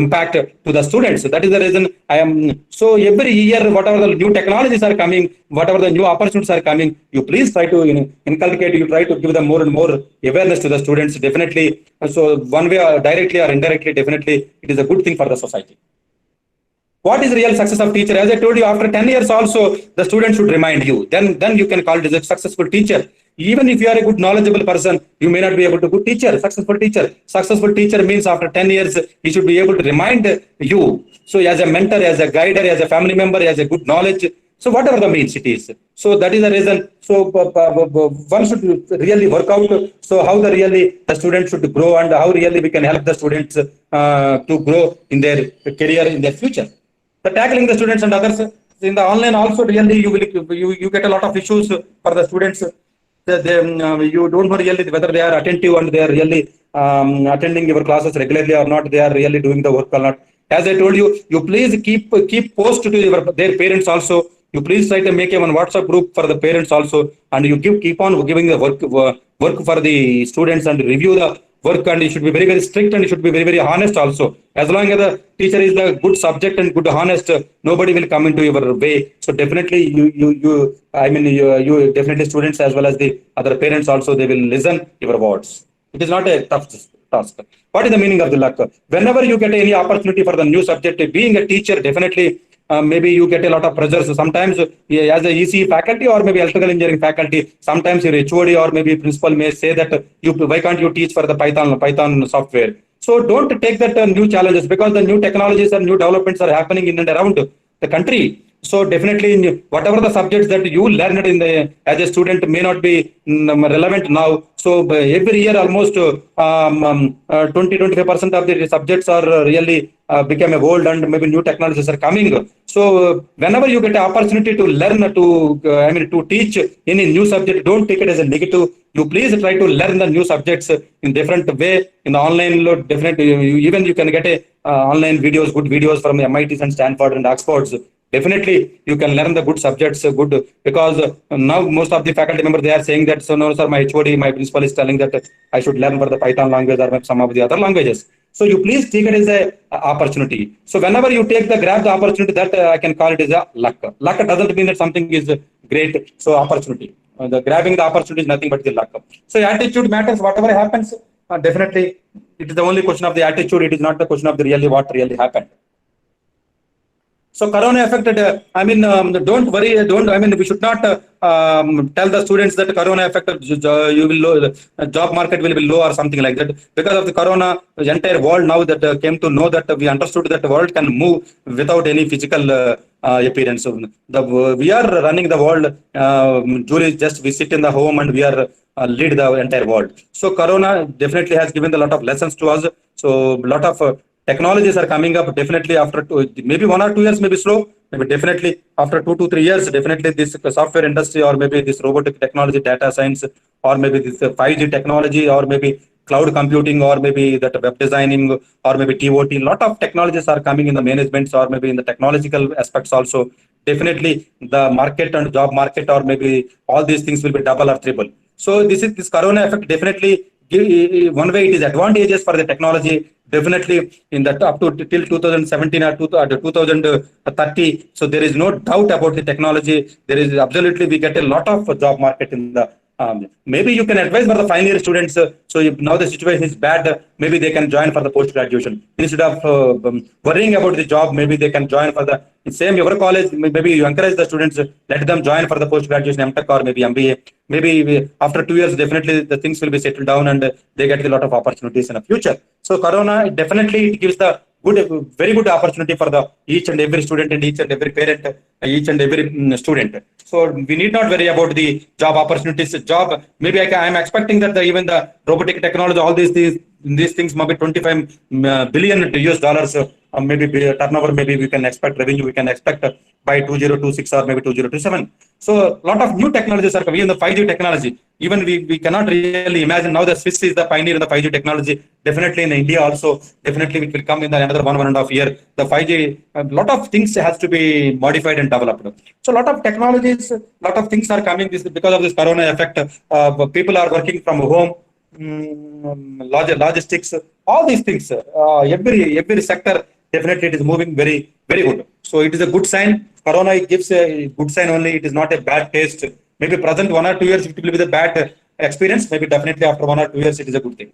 impact to the students. That is the reason I am. So every year, whatever the new technologies are coming, whatever the new opportunities are coming, you please try to inculcate, you try to give them more and more awareness to the students. Definitely, so one way or directly or indirectly, definitely it is a good thing for the society. What is real success of teacher? As I told you, after 10 years also, the student should remind you. Then you can call it as a successful teacher. Even if you are a good knowledgeable person, you may not be able to good teacher, successful teacher. Successful teacher means after 10 years, he should be able to remind you. So as a mentor, as a guider, as a family member, as a good knowledge. So whatever the means it is. So that is the reason. So one should really work out. So how the students should grow and how really we can help the students to grow in their career, in their future. The tackling the students and others in the online also really you get a lot of issues for the students. You don't know really whether they are attentive and they are really attending your classes regularly or not. They are really doing the work or not. As I told you, you please keep post to their parents also. You please try to make a one WhatsApp group for the parents also, and you keep on giving the work for the students and review the work, and you should be very, very strict and you should be very, very honest also. As long as the teacher is the good subject and good honest, nobody will come into your way. So definitely you definitely students as well as the other parents also, they will listen your words. It is not a tough task. What is the meaning of the luck? Whenever you get any opportunity for the new subject, being a teacher, definitely maybe you get a lot of pressures. Sometimes as a EC faculty or maybe electrical engineering faculty, sometimes your HOD or maybe principal may say that why can't you teach for the Python software? So don't take that new challenges, because the new technologies and new developments are happening in and around the country. So definitely whatever the subjects that you learned as a student may not be relevant now. So every year almost 20-25% of the subjects are really become old and maybe new technologies are coming. So whenever you get an opportunity to learn to teach any new subject, don't take it as a negative. You please try to learn the new subjects in different way. In the online, definitely even you can get a online videos, good videos from the MITs and Stanford and Oxfords. Definitely you can learn the good subjects good, because now most of the faculty members, they are saying that, so no sir, my HOD, my principal is telling that I should learn for the Python language or some of the other languages. So you please take it as a opportunity. So whenever you grab the opportunity, that I can call it as a luck. Luck doesn't mean that something is great. So opportunity, the grabbing the opportunity is nothing but the luck. So attitude matters. Whatever happens, definitely it is the only question of the attitude. It is not the question of the what really happened. So Corona affected, don't worry, we should not tell the students that Corona affected, job market will be low or something like that. Because of the Corona, the entire world now that came to know that we understood that the world can move without any physical appearance. We are running the world, Julie, just we sit in the home and we are lead the entire world. So Corona definitely has given a lot of lessons to us. So a lot of technologies are coming up. Definitely after maybe 1 or 2 years, maybe slow, maybe definitely after 2 to 3 years, definitely this software industry or maybe this robotic technology, data science, or maybe this 5G technology, or maybe cloud computing, or maybe that web designing, or maybe TOT, lot of technologies are coming in the management or maybe in the technological aspects also. Definitely the market and job market, or maybe all these things will be double or triple. So this Corona effect definitely one way it is advantageous for the technology. Definitely in that up to till 2017 or 2030. So there is no doubt about the technology. There is absolutely, we get a lot of job market in the Maybe you can advise for the final year students. So if now the situation is bad, maybe they can join for the post graduation instead of worrying about the job. Maybe they can join for the same your college. Maybe you encourage the students, let them join for the post graduation MTech or maybe MBA. Maybe after 2 years, definitely the things will be settled down and they get a lot of opportunities in the future. So Corona definitely it gives the very good opportunity for the each and every student and each and every parent, each and every student. So we need not worry about the job opportunities. Job maybe I am expecting that even the robotic technology, all these things, maybe 25 billion US dollars, maybe turnover. Maybe we can expect revenue. We can expect by 2026 or maybe 2027. So a lot of new technologies are coming. Even the 5G technology. Even we cannot really imagine now. The Swiss is the pioneer in the 5G technology. Definitely in India also. Definitely it will come in another 1.5 year. The 5G, a lot of things has to be modified and developed. So a lot of technologies, a lot of things are coming. This because of this Corona effect. People are working from home. Logistics, all these things. Every sector definitely it is moving very very good. So it is a good sign. Corona gives a good sign only. It is not a bad taste. Maybe present 1 or 2 years it will be the bad experience. Maybe definitely after 1 or 2 years it is a good thing.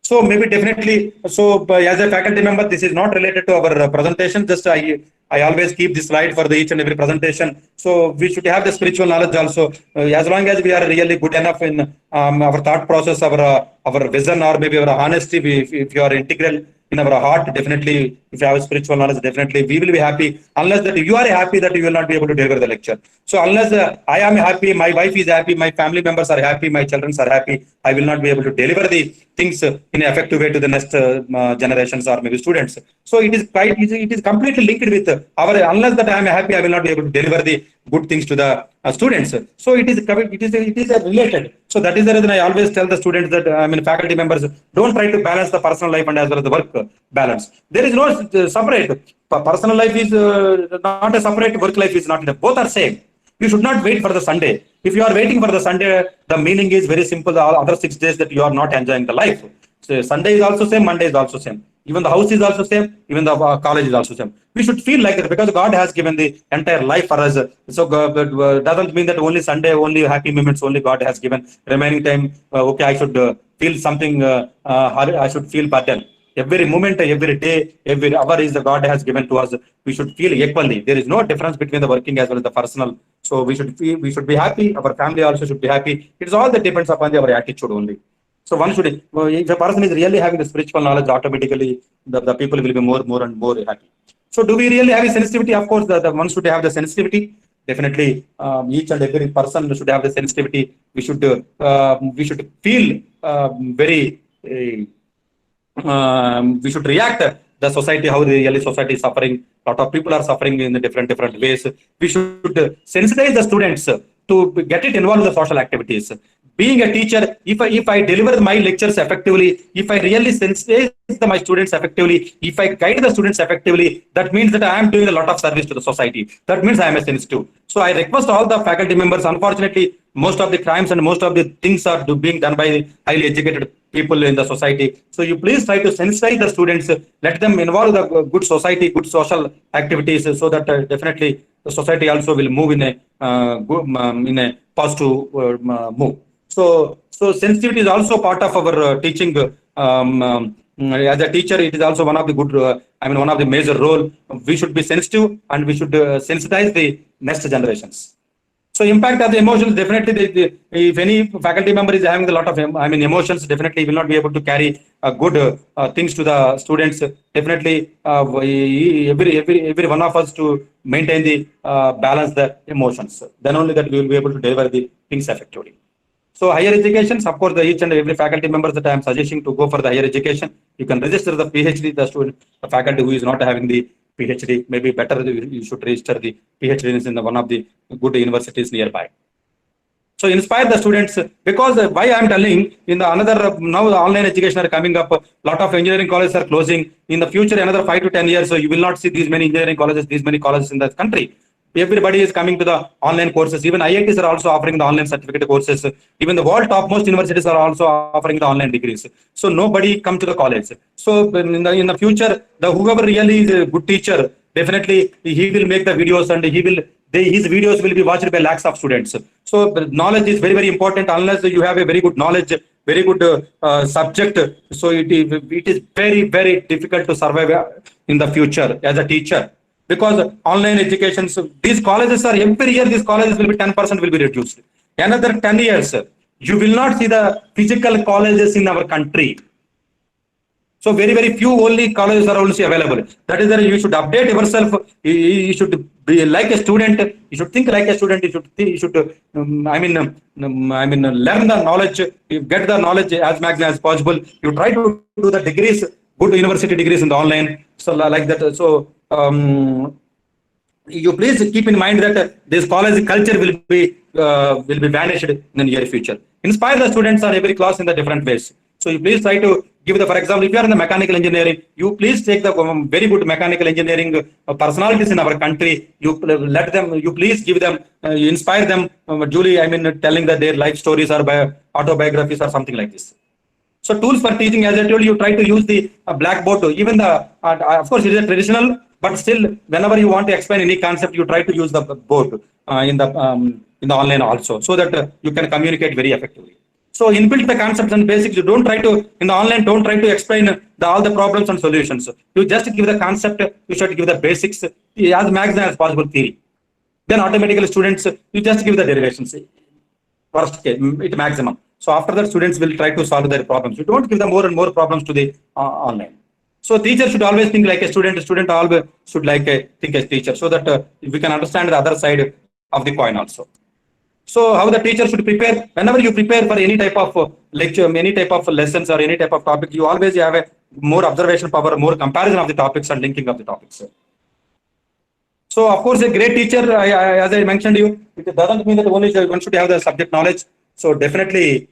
So maybe definitely. So as a faculty member, this is not related to our presentation. Just I always keep this slide for the each and every presentation. So we should have the spiritual knowledge also. As long as we are really good enough in our thought process, our vision, or maybe our honesty, if you are integral in our heart, definitely, if you have spiritual knowledge, definitely we will be happy. Unless that you are happy, that you will not be able to deliver the lecture. So unless I am happy, my wife is happy, my family members are happy, my children are happy, I will not be able to deliver the things in an effective way to the next generations or maybe students. So it is completely linked with our. Unless that I am happy, I will not be able to deliver the good things to the students. So it is related. So that is the reason I always tell the students that faculty members, don't try to balance the personal life and as well as the work balance. There is no separate. Personal life is not a separate, work life is not. Both are same. You should not wait for the Sunday. If you are waiting for the Sunday, the meaning is very simple. The other 6 days that you are not enjoying the life. So Sunday is also same, Monday is also same. Even the house is also same, even the college is also same. We should feel like that because God has given the entire life for us. So doesn't mean that only Sunday, only happy moments, only God has given. Remaining time, okay, I should feel something, I should feel burden. Every moment, every day, every hour is the God has given to us. We should feel equally. There is no difference between the working as well as the personal. So we should be happy. Our family also should be happy. It is all that depends upon our attitude only. So one should, if a person is really having the spiritual knowledge, automatically the people will be more and more happy. So do we really have a sensitivity? Of course, the one should have the sensitivity. Definitely, each and every person should have the sensitivity. We should feel very. We should react the society, how the really society is suffering. A lot of people are suffering in the different ways. We should sensitize the students to get it involved in the social activities. Being a teacher, if I deliver my lectures effectively, if I really sensitize my students effectively, if I guide the students effectively, that means that I am doing a lot of service to the society. That means I am a sensitive. So I request all the faculty members. Unfortunately, most of the crimes and most of the things are being done by highly educated people in the society. So you please try to sensitize the students, let them involve the good society, good social activities, so that definitely the society also will move in a positive move. So sensitivity is also part of our teaching. As a teacher, it is also one of the good. One of the major role. We should be sensitive and we should sensitize the next generations. So impact of the emotions, definitely if any faculty member is having a lot of emotions, definitely will not be able to carry good things to the students. Definitely every one of us to maintain the balance the emotions. Then only that we will be able to deliver the things effectively. So higher education, of course, each and every faculty members that I am suggesting to go for the higher education, you can register the PhD, the student, the faculty who is not having the PhD, maybe better you should register the PhD in one of the good universities nearby. So inspire the students, because why I am telling, in the another now the online education are coming up, a lot of engineering colleges are closing. In the future, another 5 to 10 years, so you will not see these many engineering colleges, these many colleges in the country. Everybody is coming to the online courses. Even IITs are also offering the online certificate courses. Even the world topmost universities are also offering the online degrees. So nobody come to the college. So in the future, whoever really is a good teacher, definitely he will make the videos and he will his videos will be watched by lakhs of students. So knowledge is very, very important. Unless you have a very good knowledge, very good subject, so it is very, very difficult to survive in the future as a teacher. Because online education, so these colleges are every year, these colleges will be 10% will be reduced. Another 10 years, you will not see the physical colleges in our country. So very, very few only colleges are also available. That is that you should update yourself. You should be like a student. You should think like a student. You should learn the knowledge. You get the knowledge as maximum as possible. You try to do the degrees, good university degrees in the online. So like that. So you please keep in mind that this college culture will be vanished in the near future. Inspire the students on every class in the different ways. So you please try to give the, for example, if you are in the mechanical engineering, you please take the very good mechanical engineering personalities in our country. You let them, you please give them, you inspire them, Julie, telling that their life stories or autobiographies or something like this. So tools for teaching, as I told you, try to use the blackboard. Even the, of course, it is a traditional, but still, whenever you want to explain any concept, you try to use the board in the online also, so that you can communicate very effectively. So inbuilt the concepts and basics. You don't try to, in the online, don't try to explain all the problems and solutions. You just give the concept, you should give the basics as maximum as possible theory. Then automatically students, you just give the derivations. Worst case, it maximum. So after that, students will try to solve their problems. You don't give them more and more problems to the online. So teacher should always think like a student. Student always should think as teacher, so that we can understand the other side of the coin also. So how the teacher should prepare? Whenever you prepare for any type of lecture, any type of lessons or any type of topic, you always have a more observation power, more comparison of the topics and linking of the topics. So of course, a great teacher, as I mentioned you, it doesn't mean that only one should have the subject knowledge. So definitely,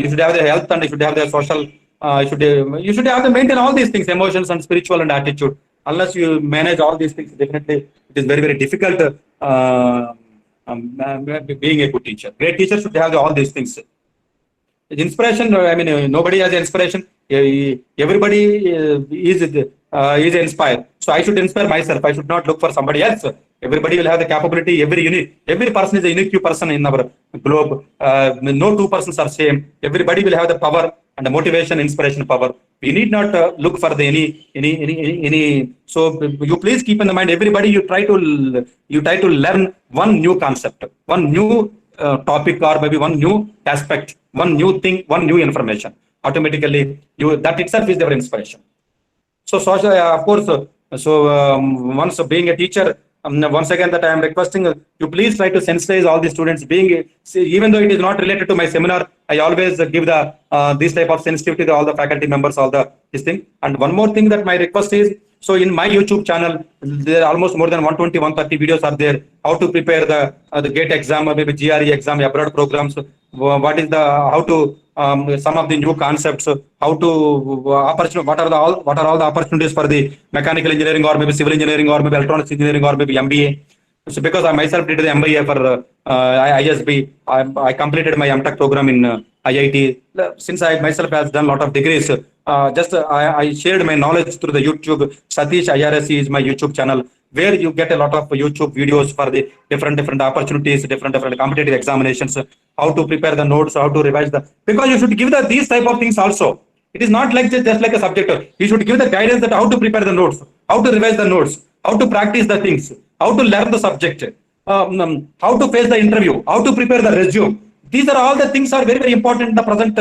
you should have the health and you should have the social. You should have to maintain all these things, emotions and spiritual and attitude. Unless you manage all these things, definitely it is very, very difficult being a good teacher. Great teacher should have all these things. Inspiration, nobody has inspiration. Everybody is inspired. So I should inspire myself. I should not look for somebody else. Everybody will have the capability. Every person is a unique person in our globe. No two persons are same. Everybody will have the power and the motivation, inspiration, power. We need not look for the any. So you please keep in mind, everybody, you try to learn one new concept, one new topic, or maybe one new aspect, one new thing, one new information. Automatically, that itself is their inspiration. So social, of course. Once being a teacher, once again that I am requesting you please try to sensitize all the students. Even though it is not related to my seminar, I always give the this type of sensitivity to all the faculty members, all this thing. And one more thing that my request is, so in my YouTube channel, there are almost more than 120, 130 videos are there. How to prepare the GATE exam or maybe GRE exam, abroad programs. What is how to some of the new concepts, how to what are all the opportunities for the mechanical engineering or maybe civil engineering or maybe electronics engineering or maybe MBA. So because I myself did the MBA for ISB, I completed my MTech program in IIT. Since I myself has done a lot of degrees, I shared my knowledge through the YouTube. Sathish IRSE is my YouTube channel, where you get a lot of YouTube videos for the different opportunities, different competitive examinations, how to prepare the notes, how to revise because you should give these type of things also. It is not like just like a subject. You should give the guidance that how to prepare the notes, how to revise the notes, how to practice the things, how to learn the subject, how to face the interview, how to prepare the resume. These are all the things are very, very important in the present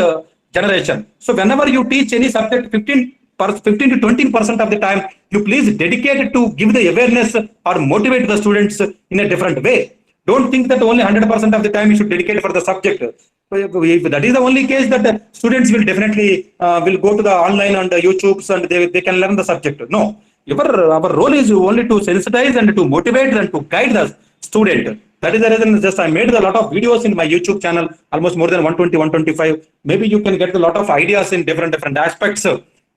generation. So whenever you teach any subject, 15 to 20% of the time, you please dedicate it to give the awareness or motivate the students in a different way. Don't think that only 100% of the time you should dedicate for the subject. If that is the only case, that students will definitely will go to the online and YouTubes and they can learn the subject. No, our role is only to sensitize and to motivate and to guide the student. That is the reason I made a lot of videos in my YouTube channel, almost more than 120, 125. Maybe you can get a lot of ideas in different aspects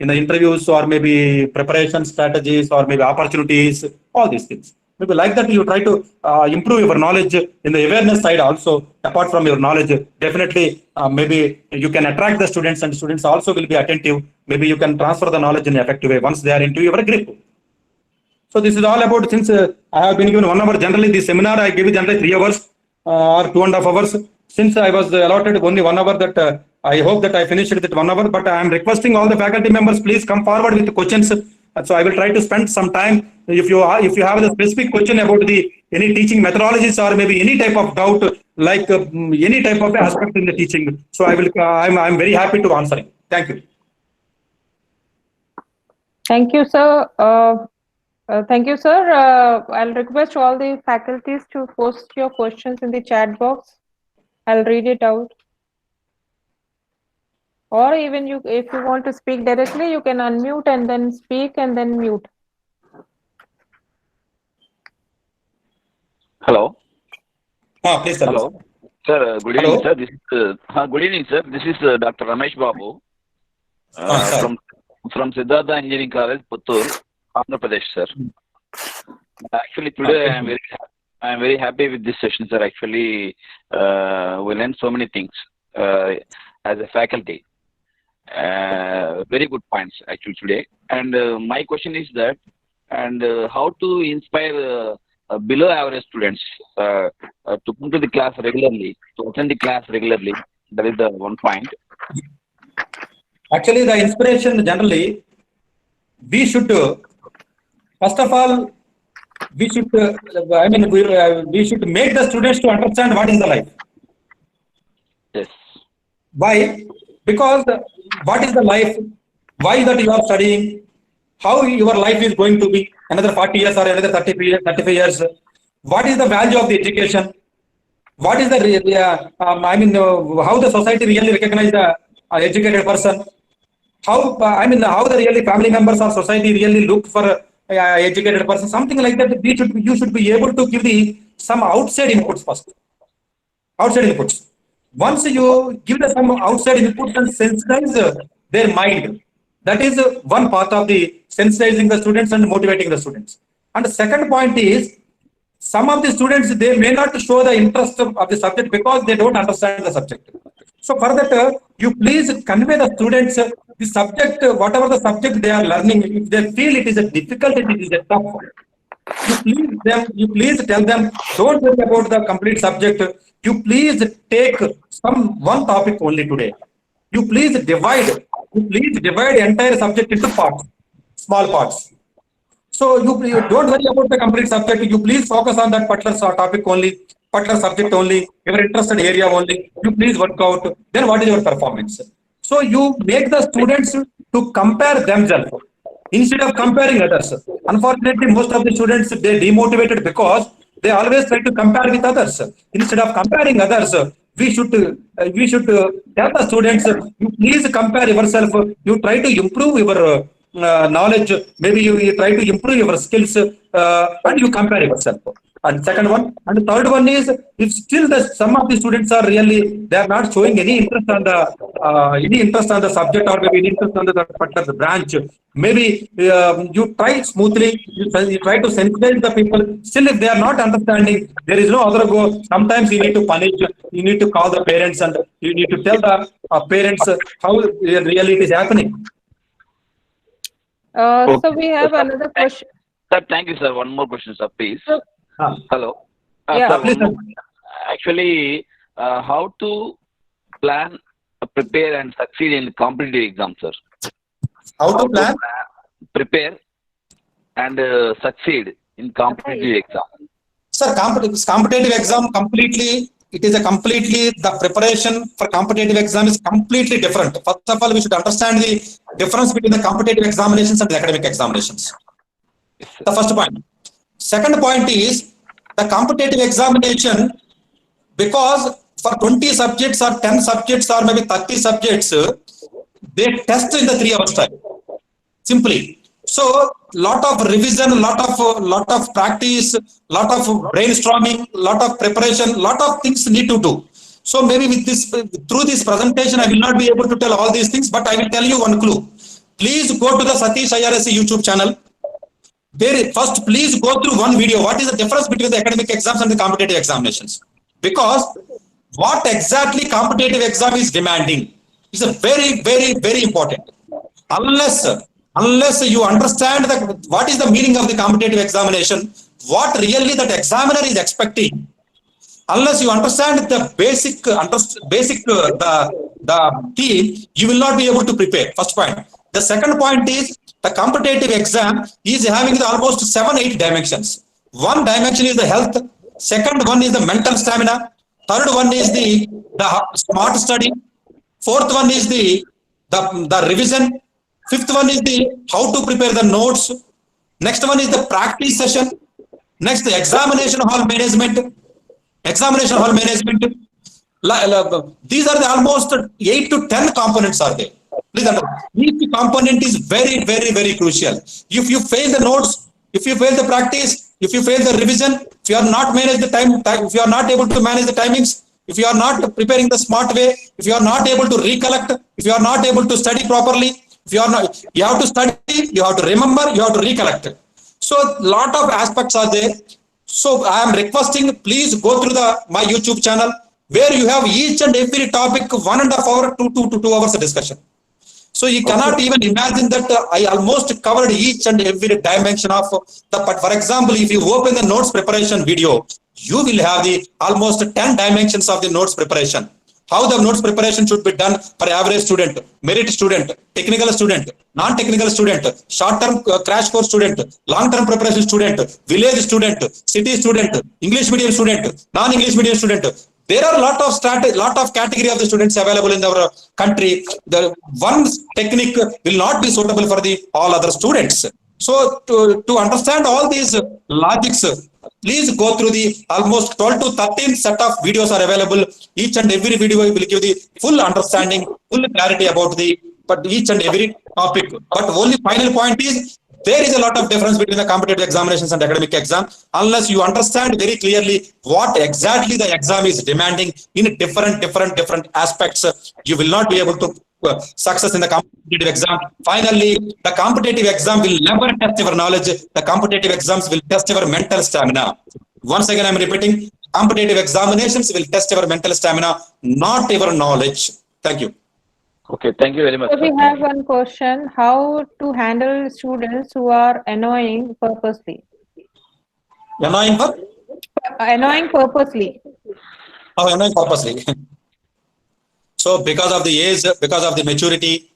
in the interviews or maybe preparation strategies or maybe opportunities, all these things. Maybe like that you try to improve your knowledge in the awareness side also. Apart from your knowledge, definitely maybe you can attract the students and students also will be attentive. Maybe you can transfer the knowledge in an effective way once they are into your grip. So this is all about, since I have been given 1 hour. Generally, the seminar I give generally 3 hours or 2.5 hours. Since I was allotted only 1 hour, that I hope that I finished it at 1 hour. But I am requesting all the faculty members, please come forward with questions. So I will try to spend some time. If you have a specific question about any teaching methodologies or maybe any type of doubt, like any type of aspect in the teaching, so I'm very happy to answer it. Thank you. Thank you, sir. Thank you, sir. I'll request all the faculties to post your questions in the chat box. I'll read it out. Or even if you want to speak directly, you can unmute and then speak and then mute. Hello. Please tell us. Hello. Sir, good evening, Hello. sir. Good evening, sir. This is Dr. Ramesh Babu from Siddhartha Engineering College, Puttur, Andhra Pradesh, sir. Actually, today I am very happy with this session, sir. Actually, we learned so many things as a faculty. Very good points actually today. And my question is that, and how to inspire below average students to come to the class regularly, to attend the class regularly. That is the one point. Actually, the inspiration generally, we should first of all, we should we should make the students to understand what is the life. Yes. Why? Because what is the life? Why that you are studying? How your life is going to be another 40 years or another 35 years? What is the value of the education? What is the how the society really recognize the educated person? How how the really family members or society really look for educated person? Something like that. You should be able to give some outside inputs first. Outside inputs. Once you give them some outside inputs and sensitize their mind, that is one part of the sensitizing the students and motivating the students. And the second point is, some of the students, they may not show the interest of the subject because they don't understand the subject. So for that, you please convey the students the subject, whatever the subject they are learning. If they feel it is a difficult, it is a tough, you please tell them, don't worry about the complete subject. You please take one topic only today. You please divide entire subject into parts, small parts. So you don't worry about the complete subject. You please focus on that particular topic only, particular subject only, your interested area only. You please work out. Then what is your performance? So you make the students to compare themselves instead of comparing others. Unfortunately, most of the students, they demotivated because they always try to compare with others. Instead of comparing others, we should tell the students, you please compare yourself. You try to improve your knowledge. Maybe you try to improve your skills and you compare yourself. And second one, and the third one is, if still some of the students are really, they are not showing any interest on the subject or maybe any interest on the particular branch, maybe you try smoothly, you try to sensitize the people. Still, if they are not understanding, there is no other go. Sometimes you need to punish, you need to call the parents and you need to tell the parents how really it is happening. So we have another question. Sir, thank you, sir. One more question, sir, please. Hello. Yeah. Sir, actually, how to plan, prepare, and succeed in competitive exam, sir? How to plan? Prepare and succeed in competitive exam. Sir, competitive exam completely, the preparation for competitive exam is completely different. First of all, we should understand the difference between the competitive examinations and the academic examinations. Yes, The first point. Second point is, the competitive examination, because for 20 subjects or 10 subjects or maybe 30 subjects, they test in the 3 hours time. Simply. So, lot of revision, lot of practice, lot of brainstorming, lot of preparation, lot of things need to do. So maybe with this, through this presentation, I will not be able to tell all these things, but I will tell you one clue. Please go to the Sathish IRSE YouTube channel. First, please go through one video. What is the difference between the academic exams and the competitive examinations? Because what exactly competitive exam is demanding is a very, very, very important. Unless unless you understand what is the meaning of the competitive examination, what really that examiner is expecting, unless you understand the the theme, you will not be able to prepare. First point. The second point is the competitive exam is having almost 7-8 dimensions. One dimension is the health. Second one is the mental stamina. Third one is the smart study. Fourth one is the revision. Fifth one is the how to prepare the notes. Next one is the practice session. Next, the examination hall management. Examination hall management. These are the almost 8 to 10 components are there. Please understand. Each component is very, very, very crucial. If you fail the notes, if you fail the practice, if you fail the revision, if you are not manage the time, if you are not able to manage the timings, if you are not preparing the smart way, if you are not able to recollect, if you are not able to study properly, if you are not, you have to study, you have to remember, you have to recollect. So lot of aspects are there. So I am requesting, please go through my YouTube channel where you have each and every topic 1.5 hour to 2 hours of discussion. So you cannot even imagine that I almost covered each and every dimension of but for example, if you open the notes preparation video, you will have the almost 10 dimensions of the notes preparation. How the notes preparation should be done for average student, merit student, technical student, non-technical student, short-term crash course student, long-term preparation student, village student, city student, English medium student, non-English medium student. There are a lot of category of the students available in our country. The one technique will not be suitable for all other students. So to understand all these logics, please go through the almost 12 to 13 set of videos are available. Each and every video will give the full understanding, full clarity about each and every topic. But only final point is, there is a lot of difference between the competitive examinations and academic exam. Unless you understand very clearly what exactly the exam is demanding in different aspects, you will not be able to success in the competitive exam. Finally, the competitive exam will never test your knowledge. The competitive exams will test your mental stamina. Once again, I am repeating, competitive examinations will test your mental stamina, not your knowledge. Thank you. Okay, thank you very much. So we have one question: how to handle students who are annoying purposely? Annoying for? Annoying purposely. Oh, annoying purposely. So because of the age, because of the maturity,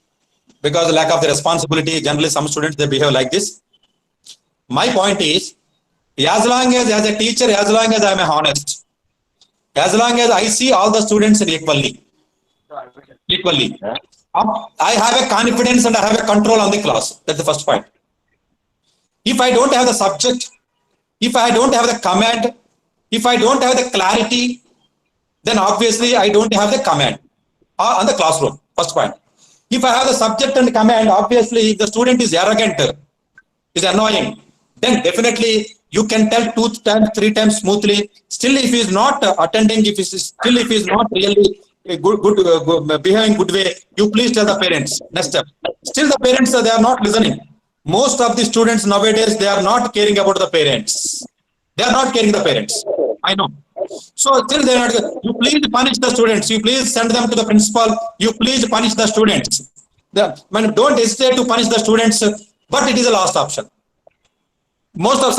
because of the lack of the responsibility, generally some students, they behave like this. My point is, as long as a teacher, as long as I am honest, as long as I see all the students equally, I have a confidence and I have a control on the class. That's the first point. If I don't have the subject, if I don't have the command, if I don't have the clarity, then obviously I don't have the command on the classroom. First point. If I have the subject and command, obviously if the student is arrogant, is annoying, then definitely you can tell 2 times, 3 times smoothly. Still, if he is not attending, if he is not really behaving good way, you please tell the parents. Next step. Still the parents, they are not listening. Most of the students nowadays, they are not caring about the parents. They are not caring the parents. I know. So still they are not. You please punish the students. You please send them to the principal. You please punish the students. Don't hesitate to punish the students, but it is a last option.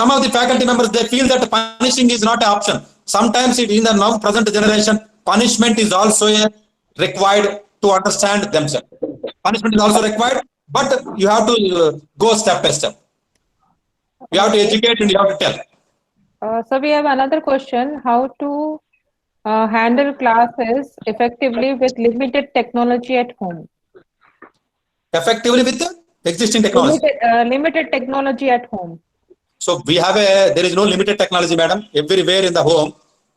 Some of the faculty members, they feel that punishing is not an option. Sometimes in the now present generation, punishment is also required to understand themselves. Punishment is also required, but you have to go step by step. You have to educate and you have to tell. So we have another question: how to handle classes effectively with limited technology at home? Effectively with the existing technology. Limited technology at home. So there is no limited technology, madam. Everywhere in the home,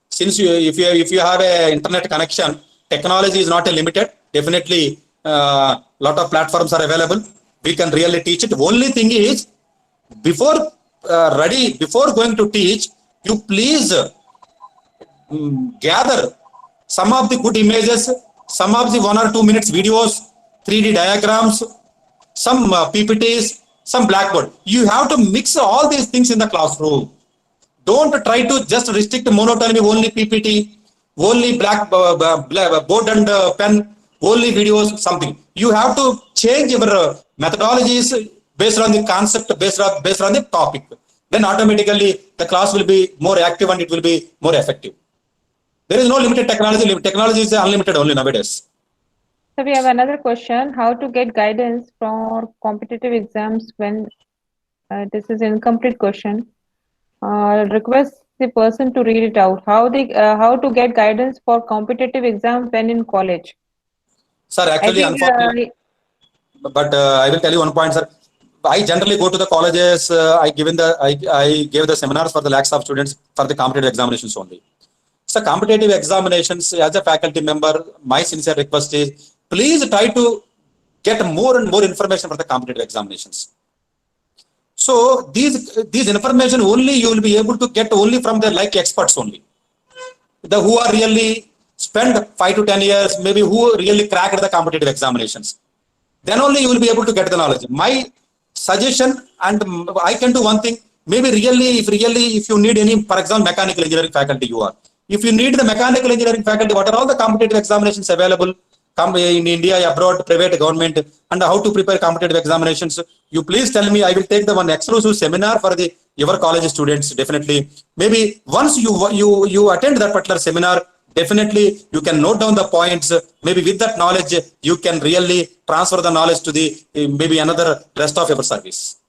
since if you have a internet connection, technology is not a limited. Definitely, lot of platforms are available. We can really teach it. Only thing is, before going to teach, you please gather some of the good images, some of the 1 or 2 minutes videos, 3D diagrams, some PPTs, some blackboard. You have to mix all these things in the classroom. Don't try to just restrict monotony, only PPT, only board and pen, only videos, something. You have to change your methodologies, based on the concept, based on the topic. Then automatically the class will be more active and it will be more effective. There is no limited technology. Technology is unlimited only nowadays. So we have another question: how to get guidance for competitive exams when this is incomplete question. Request the person to read it out. How to get guidance for competitive exam when in college? Sir, I actually, think unfortunately, but I will tell you one point, sir. I generally go to the colleges. I gave the seminars for the lakhs of students for the competitive examinations only. So competitive examinations, as a faculty member, my sincere request is please try to get more and more information for the competitive examinations. So these information only you will be able to get only from the like experts only, the who are really spend 5 to 10 years, maybe who really cracked the competitive examinations. Then only you will be able to get the knowledge. My suggestion, and I can do one thing. Maybe if you need any, for example, mechanical engineering faculty, if you need the mechanical engineering faculty, what are all the competitive examinations available in India, abroad, private, government, and how to prepare competitive examinations? You please tell me. I will take the one exclusive seminar for your college students. Definitely, maybe once you attend that particular seminar, definitely you can note down the points. Maybe with that knowledge, you can really transfer the knowledge to the maybe another rest of your service.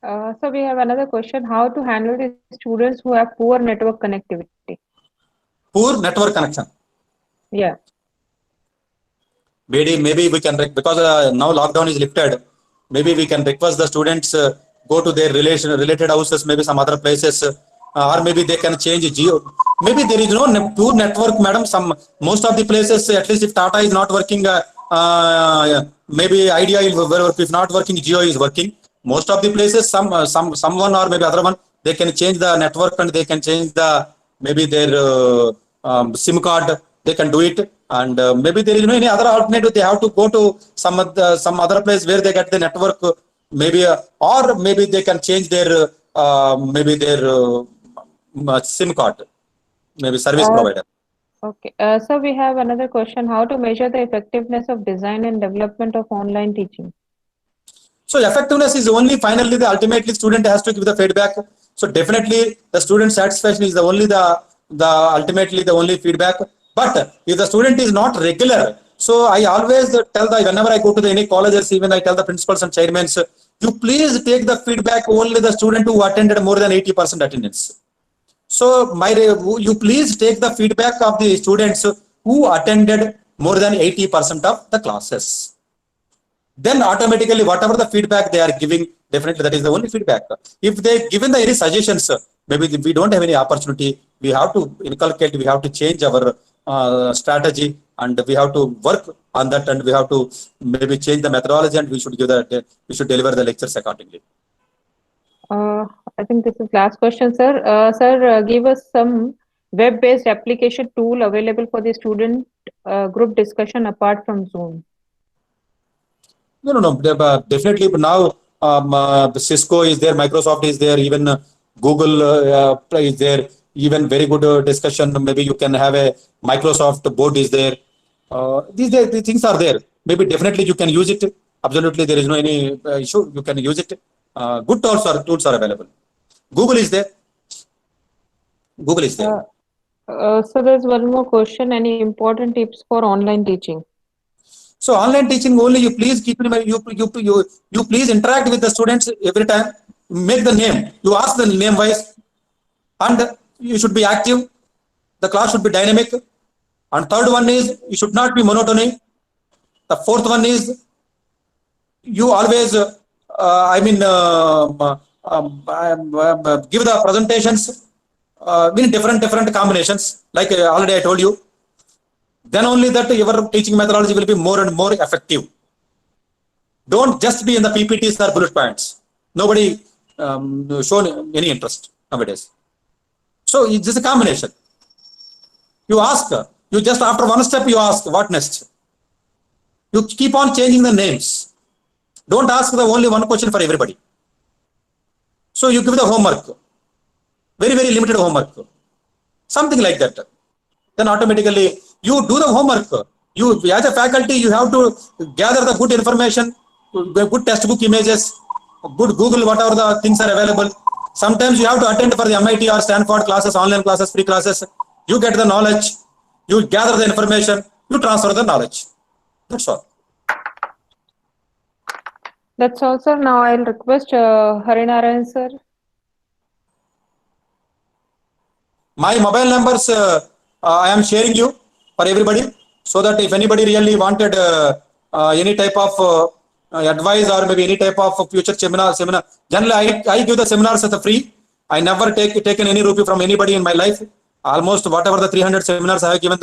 So we have another question: how to handle the students who have poor network connectivity? Poor network connection. Yeah. Maybe we can, because now lockdown is lifted, maybe we can request the students go to their related houses, maybe some other places, or maybe they can change geo. Maybe there is no poor network, madam. Most of the places, at least if Tata is not working, maybe Idea is working. If not working, Geo is working. Most of the places, someone or maybe other one, they can change the network and they can change the maybe their SIM card. They can do it, and maybe there is no any other alternative. They have to go to some other place where they get the network. Maybe or maybe they can change their maybe their SIM card, maybe service provider. Okay. So we have another question: how to measure the effectiveness of design and development of online teaching? So effectiveness is only finally ultimately student has to give the feedback. So definitely the student satisfaction is the ultimately the only feedback. But if the student is not regular, so I always tell whenever I go to any colleges, even I tell the principals and chairmen, you please take the feedback only the student who attended more than 80% attendance. So you please take the feedback of the students who attended more than 80% of the classes. Then automatically whatever the feedback they are giving, definitely that is the only feedback. If they given the any suggestions, maybe we don't have any opportunity, we have to inculcate, we have to change our strategy, and we have to work on that, and we have to maybe change the methodology, and we should deliver the lectures accordingly. I think this is last question, sir. Sir, give us some web-based application tool available for the student group discussion apart from Zoom. No. Definitely now Cisco is there, Microsoft is there, even Google is there. Even very good discussion. Maybe you can have a Microsoft board is there. These things are there. Maybe definitely you can use it. Absolutely, there is no any issue. You can use it. Good tools are available. Google is there. So there's one more question: any important tips for online teaching? So online teaching only, you please keep in mind, you please interact with the students every time. Make the name. You ask the name wise, and you should be active. The class should be dynamic. And third one is you should not be monotony. The fourth one is you always give the presentations in different combinations. Like already I told you. Then only that your teaching methodology will be more and more effective. Don't just be in the PPTs or bullet points. Nobody shown any interest nowadays. So it's just a combination. You ask, you just after one step you ask, what next? You keep on changing the names. Don't ask the only one question for everybody. So you give the homework. Very, very limited homework. Something like that. Then automatically you do the homework. You as a faculty, you have to gather the good information. good textbook images, good Google, whatever the things are available. Sometimes you have to attend for the MIT or Stanford classes, online classes, free classes. You get the knowledge, you gather the information, you transfer the knowledge. That's all. That's all, sir. Now I'll request Harinarayan, sir. My mobile numbers I am sharing you for everybody, so that if anybody really wanted any type of advice or maybe any type of future seminar. Generally, I give the seminars as a free. I never taken any rupee from anybody in my life. Almost whatever the 300 seminars I have given,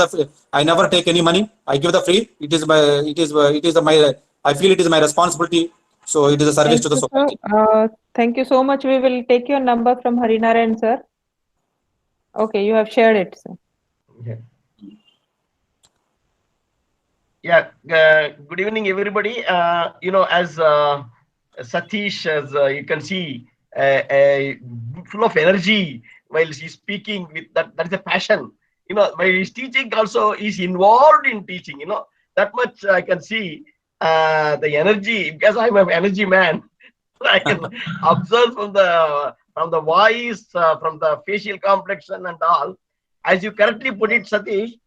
I never take any money. I give the free. I feel it is my responsibility. So it is a service Thank to the you, sir. society. Thank you so much. We will take your number from Harinarayan, sir. Okay, you have shared it, sir. Yeah. Good evening, everybody. As Sathish, as you can see, full of energy while he's speaking. With that is a passion. While he's teaching, also is involved in teaching. That much I can see the energy, because I'm an energy man. I can observe from the voice, from the facial complexion and all. As you correctly put it, Satish,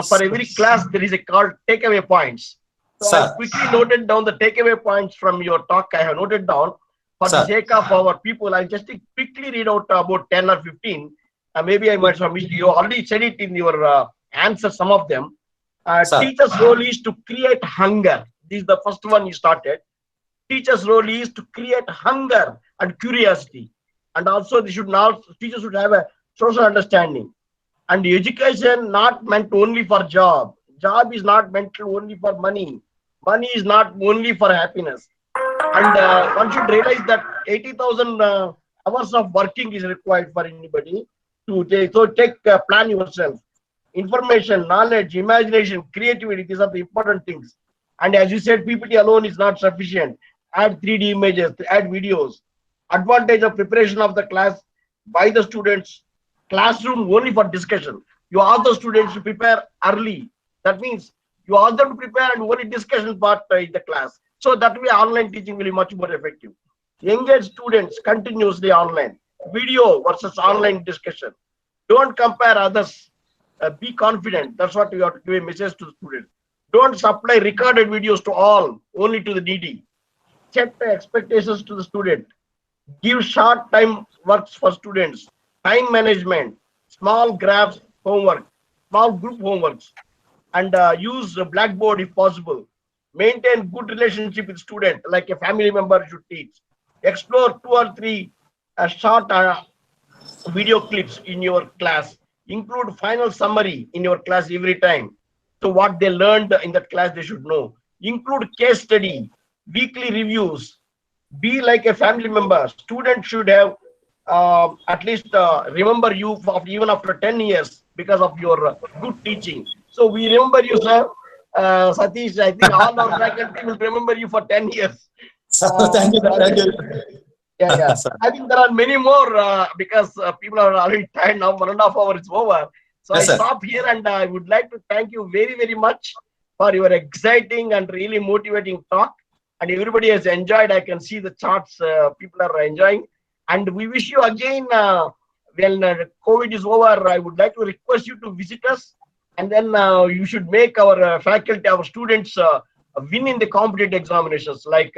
for every class there is a called takeaway points. So I Sir. quickly noted down the takeaway points from your talk. I have noted down for the Sir. sake of our people. I'll just quickly read out about 10 or 15. Maybe I might have missed. You already said it in your answer, some of them. Sir. Teacher's role is to create hunger. This is the first one you started. Teacher's role is to create hunger and curiosity, and also teachers should have a social understanding. And education not meant only for job. Job is not meant only for money. Money is not only for happiness. And one should realize that 80,000 hours of working is required for anybody to take. So plan yourself. Information, knowledge, imagination, creativity, these are the important things. And as you said, PPT alone is not sufficient. Add 3D images, add videos. Advantage of preparation of the class by the students. Classroom only for discussion. You ask the students to prepare early. That means you ask them to prepare and only discussion part in the class. So that way online teaching will be much more effective. Engage students continuously online. Video versus online discussion. Don't compare others. Be confident. That's what you have to give a message to the students. Don't supply recorded videos to all, only to the needy. Set the expectations to the student. Give short time works for students. Time management, small graphs homework, small group homeworks, and use Blackboard if possible. Maintain good relationship with student, like a family member should teach. Explore 2 or 3 short video clips in your class. Include final summary in your class every time. So what they learned in that class, they should know. Include case study, weekly reviews. Be like a family member. Students should have at least remember you even after 10 years because of your good teaching. So we remember you, sir. Satish, I think all our faculty will remember you for 10 years. Thank you. Thank you. Yeah. I think there are many more because people are already tired now. 1.5 hours is over. So Yes, I sir. stop here, and I would like to thank you very, very much for your exciting and really motivating talk. And everybody has enjoyed. I can see the charts. People are enjoying. And we wish you again, when COVID is over, I would like to request you to visit us. And then you should make our faculty, our students win in the competitive examinations. Like,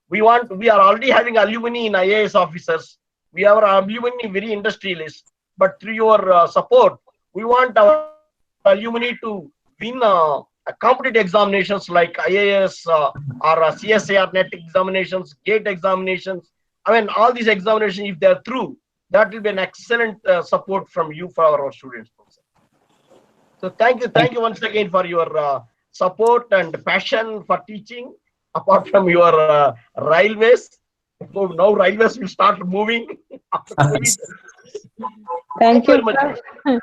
we are already having alumni in IAS officers. We have our alumni very industrialists. But through your support, we want our alumni to win competitive examinations like IAS or CSAR net examinations, GATE examinations. I mean, all these examinations, if they're through, that will be an excellent support from you for our students. So thank you once again for your support and passion for teaching. Apart from your railways, so now railways will start moving after COVID. Thank you, very much. sir.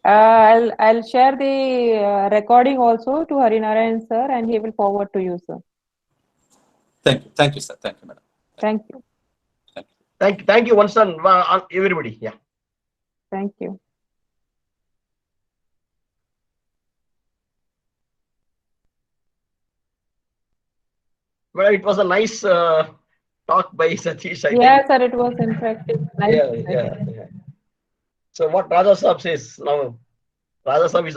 I'll share the recording also to Harinarayan, sir, and he will forward to you, sir. Thank you, sir. Thank you, madam. Thank you. Thank you once and everybody. Yeah. Thank you. Well, it was a nice talk by Sathish, I Yeah, think. sir, it was interactive. Nice. Yeah. So what Raja Saab says now, Raja Saab is